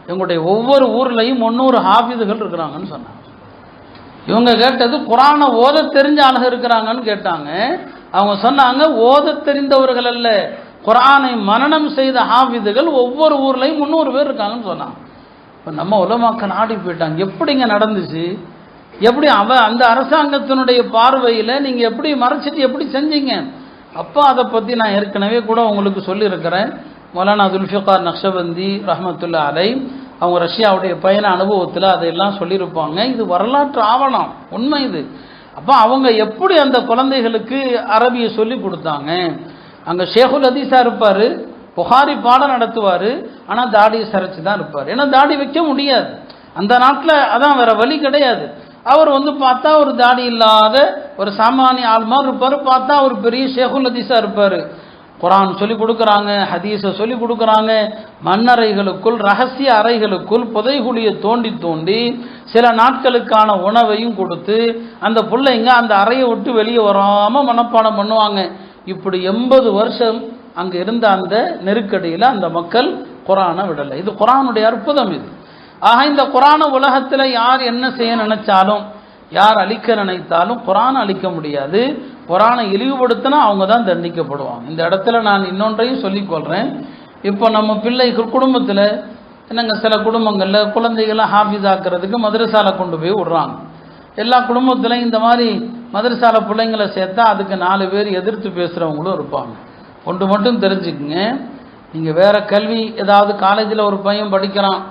எங்களுடைய ஒவ்வொரு ஊர்லையும் 300 ஹாஃபிதுகள் இருக்கிறாங்கன்னு சொன்னாங்க. இவங்க கேட்டது குரானை ஓத தெரிஞ்ச ஆளுங்க இருக்கிறாங்கன்னு கேட்டாங்க. அவங்க சொன்னாங்க ஓத தெரிந்தவர்கள் அல்ல, குரானை மனனம் செய்த ஹாஃபிதுகள் ஒவ்வொரு ஊர்லையும் 300 பேர் இருக்காங்கன்னு சொன்னாங்க. இப்போ நம்ம உலமாக்கள் ஆடி போயிட்டாங்க. எப்படிங்க நடந்துச்சு? எப்படி அந்த அரசாங்கத்தினுடைய பார்வையில் நீங்கள் எப்படி மறைச்சிட்டு எப்படி செஞ்சீங்க? அப்போ அதை பற்றி நான் ஏற்கனவே கூட உங்களுக்கு சொல்லியிருக்கிறேன். மௌலானா துல்ஃபிகார் நக்ஷபந்தி ரஹ்மத்துல்லா அலை அவங்க ரஷ்யாவுடைய பயண அனுபவத்தில் அதையெல்லாம் சொல்லியிருப்பாங்க. இது வரலாற்று ஆவணம், உண்மை இது. அப்போ அவங்க எப்படி அந்த குழந்தைகளுக்கு அரபியை சொல்லி கொடுத்தாங்க? அங்கே ஷேகுல் ஹதீஸா இருப்பார், புகாரி பாடம் நடத்துவார், ஆனால் தாடியை சரைச்சு தான் இருப்பார். ஏன்னா தாடி வைக்க முடியாது அந்த நாட்டில், அதான் வேற வழி கிடையாது. அவர் பார்த்தா ஒரு தாடி இல்லாத ஒரு சாமானிய ஆள் மாதிரி இருப்பார். பார்த்தா ஒரு பெரிய ஷேகுல் ஹதீஸா இருப்பார். குரான் சொல்லி கொடுக்குறாங்க, ஹதீஸை சொல்லி கொடுக்குறாங்க. மண்ணறைகளுக்குள், ரகசிய அறைகளுக்குள் புதைகுழியை தோண்டி தோண்டி சில நாட்களுக்கான உணவையும் கொடுத்து அந்த பிள்ளைங்க அந்த அறையை விட்டு வெளியே வராமல் மனப்பாடம் பண்ணுவாங்க. இப்படி 80 வருஷம் அங்கே இருந்த அந்த நெருக்கடியில் அந்த மக்கள் குரானை விடலை. இது குரானுடைய அற்புதம் இது. ஆக இந்த குரான உலகத்தில் யார் என்ன செய்ய நினைச்சாலும், யார் அழிக்க நினைத்தாலும் குரானை அழிக்க முடியாது. குரானை இழிவுபடுத்தினா அவங்க தான் தண்டிக்கப்படுவாங்க. இந்த இடத்துல நான் இன்னொன்றையும் சொல்லிக்கொள்கிறேன். இப்போ நம்ம பிள்ளைகள் குடும்பத்தில் என்னங்க, சில குடும்பங்களில் குழந்தைகளை ஹாஃபிஸாக்கிறதுக்கு மதரசால கொண்டு போய் விடுறாங்க. எல்லா குடும்பத்திலையும் இந்த மாதிரி மதரசால பிள்ளைங்களை சேர்த்தா அதுக்கு 4 பேர் எதிர்த்து பேசுகிறவங்களும் இருப்பாங்க. ஒன்று மட்டும் தெரிஞ்சுக்குங்க, நீங்கள் வேறு கல்வி ஏதாவது காலேஜில் ஒரு பையன் படிக்கிறான்,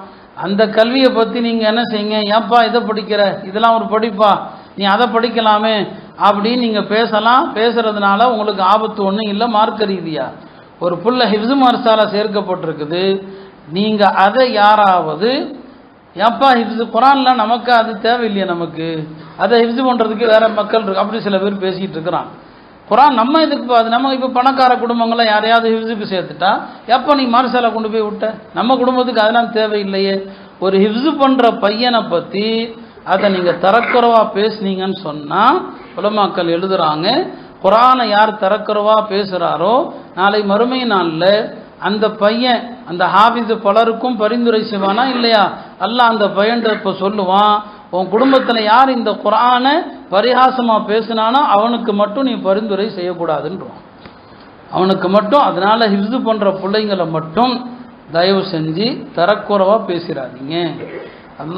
அந்த கல்வியை பற்றி நீங்கள் என்ன செய்யுங்க, ஏப்பா இதை படிக்கிற, இதெல்லாம் ஒரு படிப்பா, நீ அதை படிக்கலாமே அப்படின்னு நீங்கள் பேசலாம். பேசுகிறதுனால உங்களுக்கு ஆபத்து ஒன்றும் இல்லை. மார்க்க ரீதியாக ஒரு புள்ள ஹிஃப்ஸு மர்சால சேர்க்கப்பட்டிருக்குது, நீங்கள் அதை யாராவது ஏப்பா ஹிஃப்ஸு குரான்லாம் நமக்கு அது தேவையில்லையே, நமக்கு அதை ஹிஃப்ஸு பண்ணுறதுக்கு வேறு மக்கள் இருக்கு, அப்படி சில பேர் பேசிகிட்டு இருக்கிறான். குரான் நம்ம இதுக்கு அது நம்ம இப்போ பணக்கார குடும்பங்களை யாரையாவது ஹிஃப்ஸுக்கு சேர்த்துட்டா எப்போ நீ மர்சால கொண்டு போய் விட்ட, நம்ம குடும்பத்துக்கு அதெல்லாம் தேவையில்லையே. ஒரு ஹிஃப்ஸு பண்ணுற பையனை பற்றி அதை நீங்கள் தரக்குறவா பேசுனீங்கன்னு சொன்னால் உலமாக்கள் எழுதுகிறாங்க, குரானை யார் தரக்குறவா பேசுகிறாரோ நாளை மறுமை நாளில் அந்த பையன் அந்த ஹாஃபிஸு பலருக்கும் பரிந்துரை செய்வானா இல்லையா? அல்லாஹ் அந்த பையன்கிட்ட இப்போ சொல்லுவான், உன் குடும்பத்தில் யார் இந்த குரானை பரிகாசமாக பேசினானா அவனுக்கு மட்டும் நீ பரிந்துரை செய்யக்கூடாதுன்றான். அவனுக்கு மட்டும். அதனால் ஹிஃப்ஸு பண்ணுற பிள்ளைங்களை மட்டும் தயவு செஞ்சு தரக்குறைவாக பேசிடாதீங்க.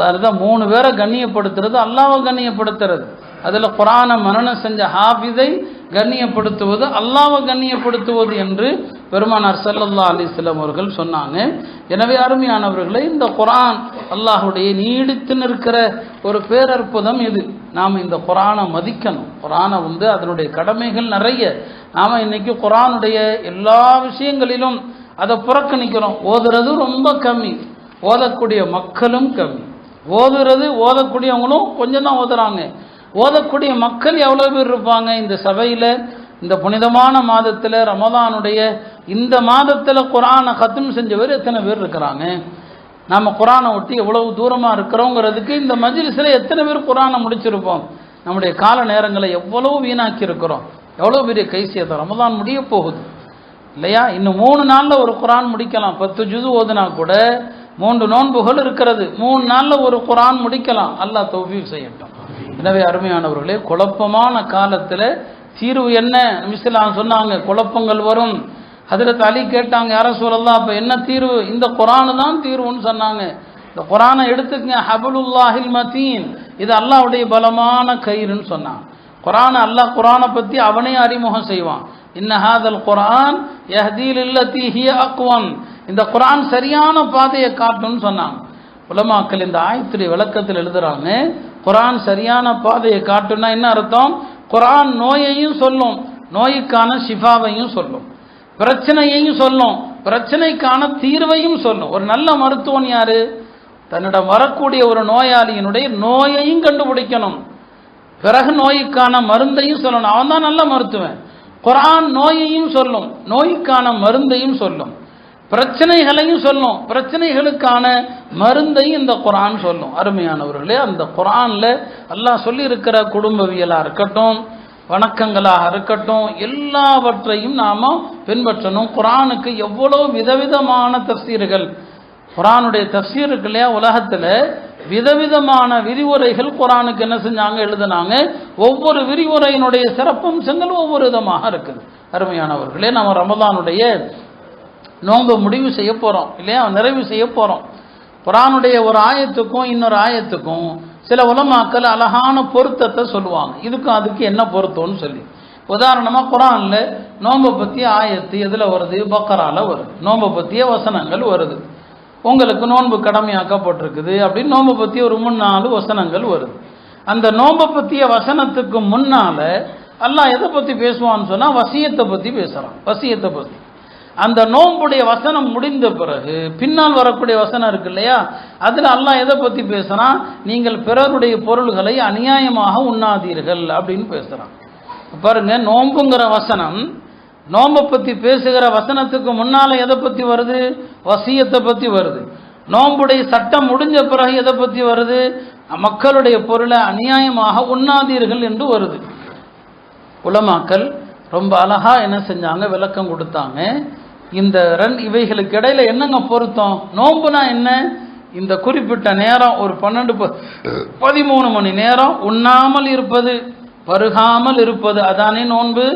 அதுதான் 3 பேரை கண்ணியப்படுத்துறது அல்லாஹ்வை கண்ணியப்படுத்துறது. அதில் குர்ஆனை மனனம் செஞ்ச ஹாஃபிஸை கண்ணியப்படுத்துவது அல்லாஹ்வை கண்ணியப்படுத்துவது என்று பெருமானார் ஸல்லல்லாஹு அலைஹி வஸல்லம் அவர்கள் சொன்னாங்க. எனவே அருமையானவர்களே, இந்த குர்ஆன் அல்லாஹ்வுடைய நீடித்து நிற்கிற ஒரு பேரற்புதம் இது. நாம் இந்த குர்ஆனை மதிக்கணும். குர்ஆனை அதனுடைய கடமைகள் நிறைய. நாம் இன்னைக்கு குர்ஆனுடைய எல்லா விஷயங்களிலும் அதை புறக்கணிக்கிறோம். ஓதுறது ரொம்ப கம்மி, ஓதக்கூடிய மக்களும் கம்மி. ஓதக்கூடியவங்களும் கொஞ்சம் தான் ஓதுறாங்க. ஓதக்கூடிய மக்கள் எவ்வளோ பேர் இருப்பாங்க இந்த சபையில்? இந்த புனிதமான மாதத்தில், ரமதானுடைய இந்த மாதத்தில் குர்ஆனை கத்ம் செஞ்சவர் எத்தனை பேர் இருக்கிறாங்க? நாம் குர்ஆனை ஒட்டி எவ்வளவு தூரமாக இருக்கிறோங்கிறதுக்கு இந்த மஜ்லிஸில் எத்தனை பேர் குர்ஆனை முடிச்சிருப்போம்? நம்முடைய கால நேரங்களை எவ்வளவு வீணாக்கி இருக்கிறோம். எவ்வளோ பெரிய கைசியத்தை. ரமதான் முடிய போகுது இல்லையா? இன்னும் 3 நாளில் ஒரு குர்ஆன் முடிக்கலாம். 10 ஜுது ஓதுனா கூட 3 நோன்புகள் இருக்கிறது. 3 நாளில் ஒரு குர்ஆன் முடிக்கலாம். அல்லாஹ் தௌஃபீக் செய்யட்டும். எனவே அருமையானவர்களே, குழப்பமான காலத்தில் தீர்வு என்ன? நபி ஸல்லல்லாஹு அலைஹி சொன்னாங்க, குழப்பங்கள் வரும். ஹஜ்ரத் அலி கேட்டாங்க, யா ரசூலல்லாஹ், அப்போ என்ன தீர்வு? இந்த குர்ஆன் தான் தீர்வுன்னு சொன்னாங்க. இந்த குர்ஆனை எடுத்துக்கங்க, ஹபலுல்லாஹில் மதீன், இது அல்லாஹ்வுடைய பலமான கயிறுன்னு சொன்னான். குர்ஆனை பற்றி அவனே அறிமுகம் செய்வான். இன்ன ஹாதல் குர்ஆன் யஹ்தி லில்லதி ஹிய அக்வம், இந்த குர்ஆன் சரியான பாதையை காட்டும்னு சொன்னாங்க. உலமாக்கள் இந்த ஆயத்துடைய விளக்கத்தில் எழுதுறாங்க, குர்ஆன் சரியான பாதையை காட்டும்னா என்ன அர்த்தம்? குர்ஆன் நோயையும் சொல்லும், நோய்க்கான ஷிஃபாவையும் சொல்லும், பிரச்சனையையும் சொல்லும், பிரச்சனைக்கான தீர்வையும் சொல்லும். ஒரு நல்ல மருத்துவன் யாரு? தன்னிடம் வரக்கூடிய ஒரு நோயாளியினுடைய நோயையும் கண்டுபிடிக்கணும், பிறகு நோய்க்கான மருந்தையும் சொல்லணும். அவன் தான் நல்ல மருத்துவன். குர்ஆன் நோயையும் சொல்லும், நோய்க்கான மருந்தையும் சொல்லும், பிரச்சனைகளையும் சொல்லும், பிரச்சனைகளுக்கான மருந்தையும் இந்த குர்ஆன் சொல்லும். அருமையானவர்களே, அந்த குர்ஆனில் அல்லாஹ் சொல்லி இருக்கிற குடும்பவியலாக இருக்கட்டும், வணக்கங்களாக இருக்கட்டும், எல்லாவற்றையும் நாம் பின்பற்றணும். குர்ஆனுக்கு எவ்வளோ விதவிதமான தஃசீர்கள், குர்ஆனுடைய தஃசீர் இருக்கு இல்லையா? உலகத்தில் விதவிதமான விரிவுரைகள் குர்ஆனுக்கு என்ன செஞ்சாங்க? எழுதினாங்க. ஒவ்வொரு விரிவுரையினுடைய சிறப்பம்சங்கள் ஒவ்வொரு விதமாக இருக்குது. அருமையானவர்களே, நம்ம ரமதானுடைய நோன்பு முடிவு செய்ய போகிறோம் இல்லையா? நிறைவு செய்ய போகிறோம். குர்ஆனுடைய ஒரு ஆயத்துக்கும் இன்னொரு ஆயத்துக்கும் சில உலமாக்கள் அழகான பொருத்தத்தை சொல்லுவாங்க. இதுக்கும் அதுக்கு என்ன பொருத்தம்னு சொல்லி. உதாரணமாக குர்ஆனில் நோன்பை பற்றிய ஆயத்து எதில் வருது? பக்கரால வருது. நோன்பை பற்றிய வசனங்கள் வருது. உங்களுக்கு நோன்பு கடமையாக்கப்பட்டிருக்குது அப்படின்னு நோன்பை பற்றி ஒரு 3-4 வசனங்கள் வருது. அந்த நோன்பை பற்றிய வசனத்துக்கு முன்னால் அல்லாஹ் எதை பற்றி பேசுவான்னு சொன்னால் வசியத்தை பற்றி பேசுகிறான். வசியத்தை பற்றி அந்த நோன்புடைய வசனம் முடிந்த பிறகு பின்னால் வரக்கூடிய வசனம் இருக்கு இல்லையா? அதில் அல்லாஹ் எதை பற்றி பேசுகிறான்? நீங்கள் பிறருடைய பொருள்களை அநியாயமாக உண்ணாதீர்கள் அப்படின்னு பேசுகிறான். பாருங்க, நோன்புங்கிற வசனம், நோன்பை பற்றி பேசுகிற வசனத்துக்கு முன்னால் எதை பற்றி வருது? வசியத்தை பற்றி வருது. நோன்புடைய சட்டம் முடிஞ்ச பிறகு எதை பற்றி வருது? மக்களுடைய பொருளை அநியாயமாக உண்ணாதீர்கள் என்று வருது. உலமாக்கள் ரொம்ப அழகா என்ன செஞ்சாங்க? விளக்கம் கொடுத்தாங்க. இந்த இவைகளுக்கு இடையில என்னங்க பொருத்தம்? நோன்புனா என்ன? இந்த குறிப்பிட்ட நேரம் ஒரு 12-13 மணி நேரம் உண்ணாமல் இருப்பது, பருகாமல் இருப்பது, அதானே நோன்பு.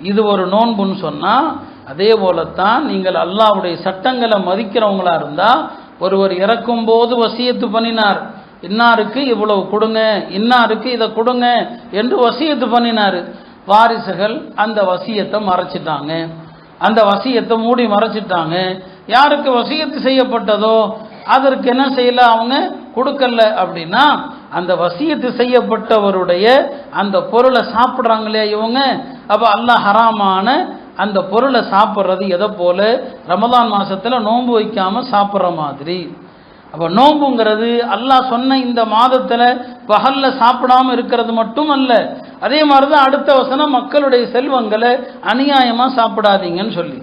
இது ஒரு நோன்புன்னு சொன்னால், அதே போலத்தான் நீங்கள் அல்லாஹ்வுடைய சட்டங்களை மதிக்கிறவங்களா இருந்தால், ஒருவர் இறக்கும் போது வசியத்து பண்ணினார், இன்னாருக்கு இவ்வளவு கொடுங்க, இன்னாருக்கு இதை கொடுங்க என்று வசியத்து பண்ணினார். வாரிசுகள் அந்த வசியத்தை மறைச்சிட்டாங்க, அந்த வசியத்தை மூடி மறைச்சிட்டாங்க. யாருக்கு வசியத்து செய்யப்பட்டதோ அதற்கு என்ன செய்யல? அவங்க கொடுக்கல. அப்படின்னா அந்த வசியத்து செய்யப்பட்டவருடைய அந்த பொருளை சாப்பிட்றாங்களே இவங்க, அப்போ அல்லாஹ் ஹராமான அந்த பொருளை சாப்பிட்றது எதை போல? ரமதான் மாதத்தில் நோன்பு வைக்காமல் சாப்பிட்ற மாதிரி. அப்போ நோன்புங்கிறது அல்லாஹ் சொன்ன இந்த மாதத்தில் பகலில் சாப்பிடாமல் இருக்கிறது மட்டும் அல்ல, அதே மாதிரி தான் அடுத்த வசனம் மக்களுடைய செல்வங்களை அநியாயமாக சாப்பிடாதீங்கன்னு சொல்லி.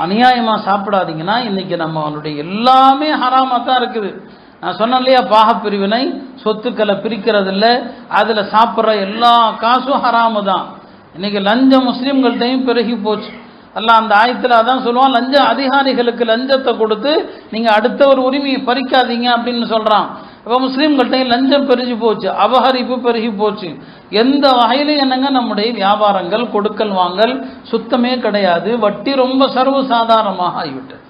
அநியாயமாக சாப்பிடாதீங்கன்னா இன்றைக்கி நம்மளுடைய எல்லாமே ஹராமாக தான் இருக்குது. நான் சொன்னேன் இல்லையா, பாகப்பிரிவினை, சொத்துக்களை பிரிக்கிறதில்ல, அதில் சாப்பிட்ற எல்லா காசும் ஹராமு தான். இன்றைக்கி லஞ்சம் முஸ்லீம்கள்ட்டையும் பெருகி போச்சு. அல்லாஹ் அந்த ஆயத்தில் அதான் சொல்லுவான், லஞ்ச அதிகாரிகளுக்கு லஞ்சத்தை கொடுத்து நீங்கள் அடுத்த ஒரு உரிமையை பறிக்காதீங்க அப்படின்னு சொல்கிறான். இப்போ முஸ்லீம்கள்ட்டையும் லஞ்சம் பெருகி போச்சு, அபகரிப்பு பெருகி போச்சு. எந்த வகையிலும் என்னங்க நம்முடைய வியாபாரங்கள் கொடுக்கல் வாங்கல் சுத்தமே கிடையாது. வட்டி ரொம்ப சர்வசாதாரணமாக ஆகிவிட்டது.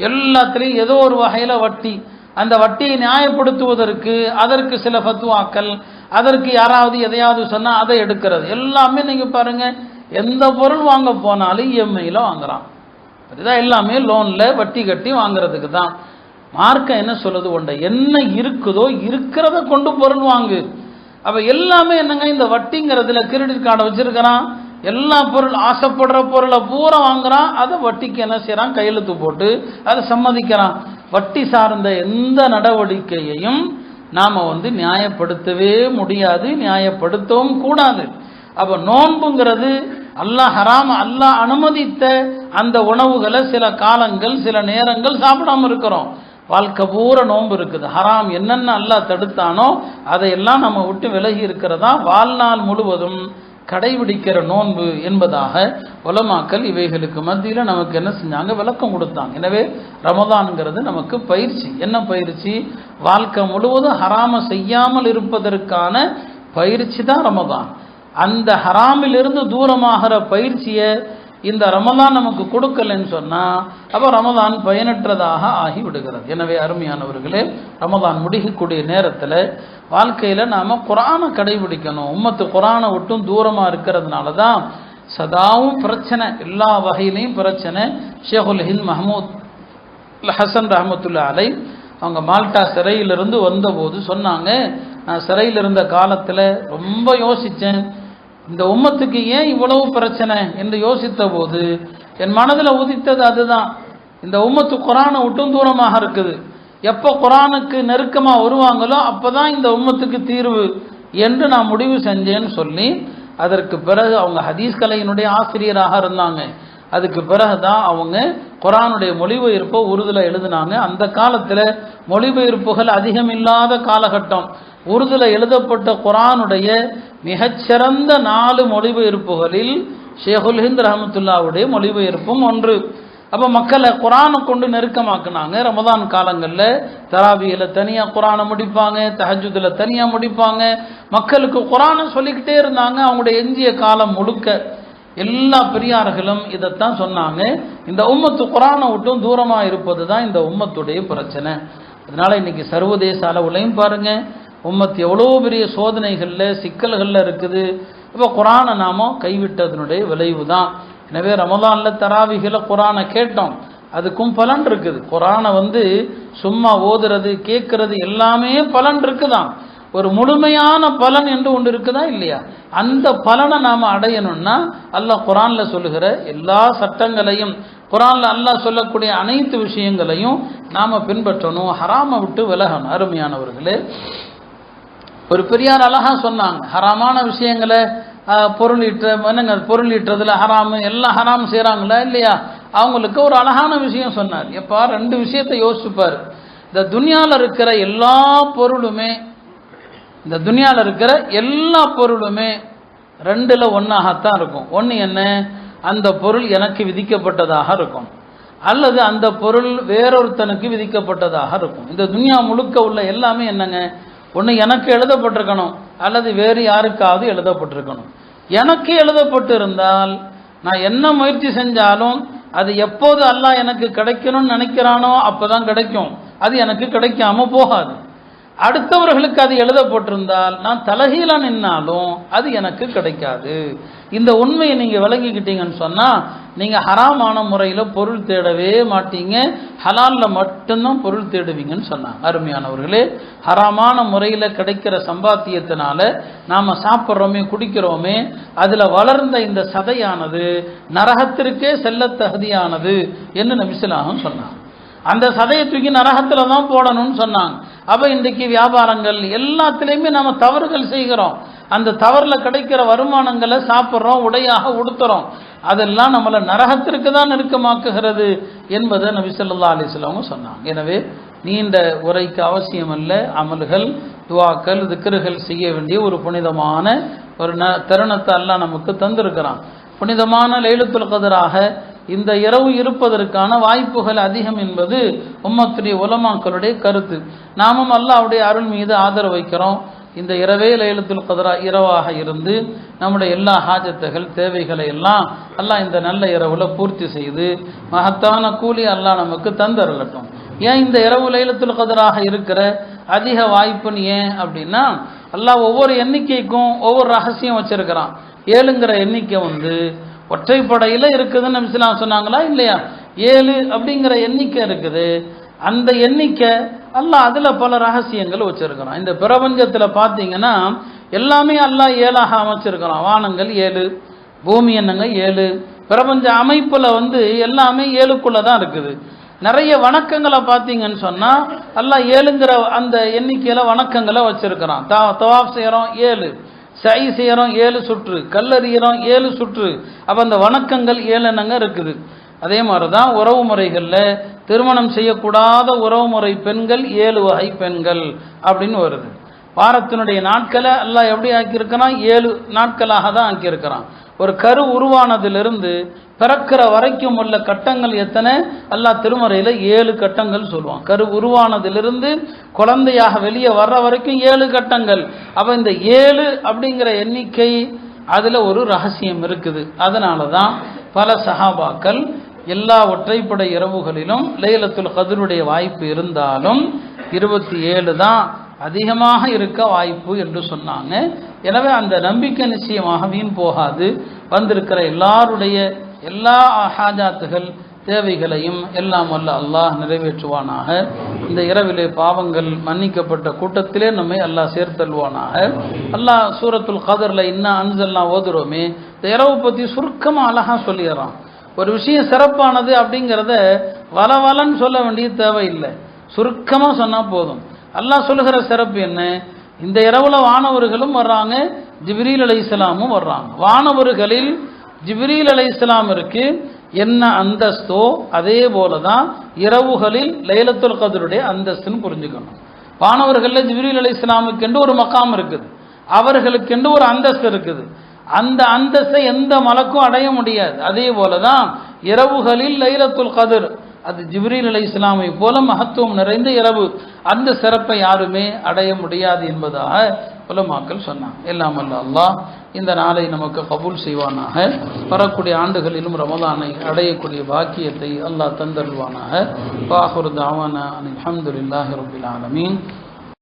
எல்லாத்திலையும் ஏதோ ஒரு வகையில் வட்டி. அந்த வட்டியை நியாயப்படுத்துவதற்கு அதற்கு சில ஃபத்வாக்கள், அதற்கு யாராவது எதையாவது சொன்னால் அதை எடுக்கிறது. எல்லாமே நீங்கள் பாருங்கள், எந்த பொருள் வாங்க போனாலும் இஎம்ஐயில் வாங்குறான். அதுதான் எல்லாமே லோனில் வட்டி கட்டி வாங்குறதுக்கு தான். மார்க்கம் என்ன சொல்லுது? ஒன்றை என்ன இருக்குதோ இருக்கிறத கொண்டு பொருள் வாங்கு. அப்போ எல்லாமே என்னங்க, இந்த வட்டிங்கிறதுல கிரெடிட் கார்டை வச்சிருக்கிறான், எல்லா பொருள் ஆசைப்படுற பொருளை பூரா வாங்குறான், அதை வட்டிக்கு என்ன செய்யறான், கையெழுத்து போட்டு அதை சம்மதிக்கிறான். வட்டி சார்ந்த எந்த நடவடிக்கையையும் நாம் நியாயப்படுத்தவே முடியாது, நியாயப்படுத்தவும் கூடாது. அப்போ நோன்புங்கிறது அல்லாஹ் ஹராம், அல்லாஹ் அனுமதித்த அந்த உணவுகளை சில காலங்கள் சில நேரங்கள் சாப்பிடாம இருக்கிறோம். வாழ்க்கை பூரா நோன்பு இருக்குது. ஹராம் என்னென்ன அல்லாஹ் தடுத்தானோ அதையெல்லாம் நம்ம விட்டு விலகி இருக்கிறதா வாழ்நாள் முழுவதும் கடைபிடிக்கிற நோன்பு என்பதாக உலமாக்கள் இவைகளுக்கு மத்தியில் நமக்கு என்ன செஞ்சாங்க, விளக்கம் கொடுத்தாங்க. எனவே ரமதான்ங்கிறது நமக்கு பயிற்சி. என்ன பயிற்சி? வாழ்க்கை முழுவதும் ஹராம செய்யாமல் இருப்பதற்கான பயிற்சி தான் ரமதான். அந்த ஹராமிலிருந்து தூரமாகிற பயிற்சியை இந்த ரமதான் நமக்கு கொடுக்கலன்னு சொன்னால் அப்போ ரமதான் பயனற்றதாக ஆகிவிடுகிறது. எனவே அருமையானவர்களே, ரமதான் முடிக்கக்கூடிய நேரத்தில் வாழ்க்கையில் நாம் குரானை கடைபிடிக்கணும். உம்மத்து குரானை விட்டும் தூரமாக இருக்கிறதுனால தான் சதாவும் பிரச்சனை, எல்லா வகையிலையும் பிரச்சனை. ஷேகுல் ஹிந்த் மஹமூத் ஹசன் ரஹமத்துல்லா அலை அவங்க மால்டா சிறையிலிருந்து வந்தபோது சொன்னாங்க, நான் சிறையில் இருந்த காலத்தில் ரொம்ப யோசித்தேன், இந்த உம்மத்துக்கு ஏன் இவ்வளவு பிரச்சனை என்று யோசித்த போது என் மனதில் உதித்தது அதுதான். இந்த உம்மத்து குரானை விட்டும் தூரமாக இருக்குது. எப்போ குரானுக்கு நெருக்கமாக வருவாங்களோ அப்போ தான் இந்த உம்மத்துக்கு தீர்வு என்று நான் முடிவு செஞ்சேன்னு சொல்லி, அதற்கு பிறகு அவங்க ஹதீஸ் கலையினுடைய ஆசிரியராக இருந்தாங்க. அதுக்கு பிறகு தான் அவங்க குரானுடைய மொழிபெயர்ப்பை உருதுல எழுதினாங்க. அந்த காலத்தில் மொழிபெயர்ப்புகள் அதிகமில்லாத காலகட்டம். உருதுல எழுதப்பட்ட குரானுடைய மிகச்சிறந்த 4 மொழிபெயர்ப்புகளில் ஷேகுல் ஹிந்த் ரஹமத்துல்லாவுடைய மொழிபெயர்ப்பும் ஒன்று. அப்போ மக்களை குரானை கொண்டு நெருக்கமாக்குனாங்க. ரமதான் காலங்களில் தராவியில் தனியாக குரானை முடிப்பாங்க, தஹஜுதில் தனியாக முடிப்பாங்க. மக்களுக்கு குரானை சொல்லிக்கிட்டே இருந்தாங்க. அவங்களுடைய எஞ்சிய காலம் முழுக்க எல்லா பெரியார்களும் இதைத்தான் சொன்னாங்க, இந்த உம்மத்து குரானை விட்டும் தூரமாக இருப்பது தான் இந்த உம்மத்துடைய பிரச்சனை. அதனால இன்னைக்கு சர்வதேச அளவுலையும் பாருங்க, உம்மத்து எவ்வளோ பெரிய சோதனைகளில் சிக்கல்களில் இருக்குது. இப்போ குரானை நாம கைவிட்டதனுடைய விளைவு தான். எனவே ரமதானில் தராவிகளை குரானை கேட்டோம், அதுக்கும் பலன் இருக்குது. குரானை சும்மா ஓதுறது கேட்கறது எல்லாமே பலன் இருக்குதான். ஒரு முழுமையான பலன் என்று ஒன்று இருக்குதா இல்லையா? அந்த பலனை நாம் அடையணும்னா அல்லாஹ் குரானில் சொல்லுகிற எல்லா சட்டங்களையும், குரானில் அல்லாஹ் சொல்லக்கூடிய அனைத்து விஷயங்களையும் நாம் பின்பற்றணும், ஹராமை விட்டு விலகணும். அருமையானவர்களே, ஒரு பெரியார் அழகா சொன்னாங்க, ஹராமான விஷயங்களை பொருள் ஈட்டுறதுல ஹராமு, எல்லாம் ஹராம் செய்கிறாங்களா இல்லையா? அவங்களுக்கு ஒரு அழகான விஷயம் சொன்னார். எப்பா 2 விஷயத்தை யோசிச்சுப்பார். இந்த துனியாவில் இருக்கிற எல்லா பொருளுமே, இந்த துனியாவில் இருக்கிற எல்லா பொருளுமே 2ல் 1ஆகத்தான் இருக்கும். ஒன்று என்ன? அந்த பொருள் எனக்கு விதிக்கப்பட்டதாக இருக்கும், அல்லது அந்த பொருள் வேறொருத்தனுக்கு விதிக்கப்பட்டதாக இருக்கும். இந்த துனியா முழுக்க உள்ள எல்லாமே என்னங்க? ஒன்று எனக்கு எழுதப்பட்டிருக்கணும், அல்லது வேறு யாருக்காவது எழுதப்பட்டிருக்கணும். எனக்கு எழுதப்பட்டு இருந்தால் நான் என்ன முயற்சி செஞ்சாலும் அது எப்போது அல்லாஹ் எனக்கு கிடைக்கணும்னு நினைக்கிறானோ அப்போ தான் கிடைக்கும், அது எனக்கு கிடைக்காம போகாது. அடுத்தவர்களுக்கு அது எழுதப்பட்டிருந்தால் நான் தலகீழா நின்னாலும் அது எனக்கு கிடைக்காது. இந்த உண்மையை நீங்கள் விளங்கிக்கிட்டீங்கன்னு சொன்னால் நீங்கள் ஹராமான முறையில் பொருள் தேடவே மாட்டீங்க, ஹலாலில் மட்டும்தான் பொருள் தேடுவீங்கன்னு சொன்னாங்க. அருமையானவர்களே, ஹராமான முறையில் கிடைக்கிற சம்பாத்தியத்தினால நாம் சாப்பிட்றோமே குடிக்கிறோமே, அதில் வளர்ந்த இந்த சதையானது நரகத்திற்கே செல்ல தகுதியானது என்று நபிசுல்லாஹும் சொன்னாங்க. அந்த சதையை தூக்கி நரகத்தில் தான் போடணும்னு சொன்னாங்க. அப்போ இன்றைக்கு வியாபாரங்கள் எல்லாத்துலேயுமே நம்ம தவறுகள் செய்கிறோம். அந்த தவறில் கிடைக்கிற வருமானங்களை சாப்பிட்றோம், உடையாக உடுத்துறோம். அதெல்லாம் நம்மளை நரகத்திற்கு தான் நெருக்கமாக்குகிறது என்பதை நபி ஸல்லல்லாஹு அலைஹி வஸல்லம் சொன்னாங்க. எனவே நீண்ட உரைக்கு அவசியமல்ல, அமல்கள், துவாக்கள், திக்ருகள் செய்ய வேண்டிய ஒரு புனிதமான ஒரு தருணத்தை அல்லாஹ் நமக்கு தந்திருக்கிறான். புனிதமான லைலத்துல் கத்ராக இந்த இரவு இருப்பதற்கான வாய்ப்புகள் அதிகம் என்பது உம்மத்துடைய உலமாக்களுடைய கருத்து. நாமும் அல்லாஹ்வுடைய அருள் மீது ஆதரவு வைக்கிறோம். இந்த இரவே லைலத்துல் கத்ரா இரவாக இருந்து நம்முடைய எல்லா ஹாஜத்துகள் தேவைகளை எல்லாம் அல்லாஹ் இந்த நல்ல இரவுல பூர்த்தி செய்து மகத்தான கூலி அல்லாஹ் நமக்கு தந்தரலட்டும். ஏன் இந்த இரவு லைலத்துல் கத்ராக இருக்கிற அதிக வாய்ப்புன்னு ஏன் அப்படின்னா, அல்லாஹ் ஒவ்வொரு எண்ணிக்கைக்கும் ஒவ்வொரு ரகசியம் வச்சிருக்கிறான். 7ங்கிற எண்ணிக்கை ஒற்றைப்படையில் இருக்குதுன்னு நபி ஸல்லல்லாஹு அலைஹி வஸல்லம் சொன்னாங்களா இல்லையா? 7 அப்படிங்கிற எண்ணிக்கை இருக்குது. அந்த எண்ணிக்கை அல்லாஹ் அதில் பல ரகசியங்கள் வச்சிருக்கிறான். இந்த பிரபஞ்சத்தில் பார்த்தீங்கன்னா எல்லாமே அல்லாஹ் 7ஆக அமைச்சிருக்கிறான். வானங்கள் 7, பூமி என்னங்க 7, பிரபஞ்ச அமைப்பில் எல்லாமே 7க்குள்ளே தான் இருக்குது. நிறைய வணக்கங்களை பார்த்தீங்கன்னு சொன்னால் அல்லாஹ் 7ங்கிற அந்த எண்ணிக்கையில் வணக்கங்களை வச்சிருக்கிறான். தவாஃப் செய்கிறோம் 7, சை செய்கிறோம் 7 சுற்று, கல்லறிகிறோம் 7 சுற்று. அப்போ அந்த வணக்கங்கள் 7 என்னங்க இருக்குது. அதே மாதிரி தான் உறவு முறைகளில் திருமணம் செய்யக்கூடாத உறவு முறை பெண்கள் 7 வகை பெண்கள் அப்படின்னு வருது. வாரத்தினுடைய நாட்களை அல்லாஹ் எப்படி ஆக்கியிருக்கிறான்? 7 நாட்களாக தான் ஆக்கியிருக்கிறான். ஒரு கரு உருவானதிலிருந்து பிறக்கிற வரைக்கும் உள்ள கட்டங்கள் எத்தனை? அல்லாஹ் திருமறையில் 7 கட்டங்கள் சொல்லுவான். கரு உருவானதிலிருந்து குழந்தையாக வெளியே வர்ற வரைக்கும் 7 கட்டங்கள். அப்போ இந்த 7 அப்படிங்கிற எண்ணிக்கை அதில் ஒரு ரகசியம் இருக்குது. அதனால தான் பல சஹாபாக்கள் எல்லா ஒற்றைப்படை இரவுகளிலும் லைலத்துல் கத்ருடைய வாய்ப்பு இருந்தாலும் 27 தான் அதிகமாக இருக்க வாய்ப்பு என்று சொன்னாங்க. எனவே அந்த நம்பிக்கை நிச்சயமாக வீண் போகாது. வந்திருக்கிற எல்லாருடைய எல்லா ஹாஜாத்துகள் தேவைகளையும் எல்லாம் வல்ல அல்லாஹ் நிறைவேற்றுவானாக. இந்த இரவிலே பாவங்கள் மன்னிக்கப்பட்ட கூட்டத்திலே நம்மை அல்லாஹ் சேர்த்தல்வானாக. அல்லாஹ் சூரத்துல் கத்ரில் இன்னா அன்ஸல்னா ஓதுறோமே, இந்த இரவு பற்றி சுருக்கமாக அழகாக சொல்லிடுறான். ஒரு விஷயம் சிறப்பானது அப்படிங்கிறத வளவலன்னு சொல்ல வேண்டிய தேவையில்லை, சுருக்கமாக சொன்னால் போதும். அல்லாஹ் சொல்லுகிற சிறப்பு என்ன? இந்த இரவுல வானவர்களும் வர்றாங்க, ஜிப்ரீல் அலைஹிஸ்ஸலாமும் வர்றாங்க. வானவர்களில் ஜிப்ரீல் அலைஹிஸ்ஸலாமிற்கு என்ன அந்தஸ்தோ அதே போல தான் இரவுகளில் லைலத்துல் கத்ருடைய அந்தஸ்துன்னு புரிஞ்சுக்கணும். வானவர்களில் ஜிப்ரீல் அலைஹிஸ்ஸலாமுக்கு என்று ஒரு மகாம் இருக்குது, அவர்களுக்கென்று ஒரு அந்தஸ்து இருக்குது. அந்த அந்தஸ்தை எந்த மலக்கும் அடைய முடியாது. அதே போல தான் இரவுகளில் லைலத்துல் கத்ர், அது ஜிப்ரீல் அலைஹிஸ்ஸலாமை போல மகத்துவம் நிறைந்த இரவு. அந்த சிறப்பை யாருமே அடைய முடியாது என்பதாக உலமாக்கள் சொன்னாங்க. எல்லாம் அல்ல அல்லாஹ் இந்த நாளை நமக்கு கபூல் செய்வானாக. வரக்கூடிய ஆண்டுகளிலும் ரமலானை அடையக்கூடிய பாக்கியத்தை அல்லாஹ் தந்தருவானாக. வாஹிரு தஅவானா அல்ஹம்துலில்லாஹி ரப்பில் ஆலமீன்.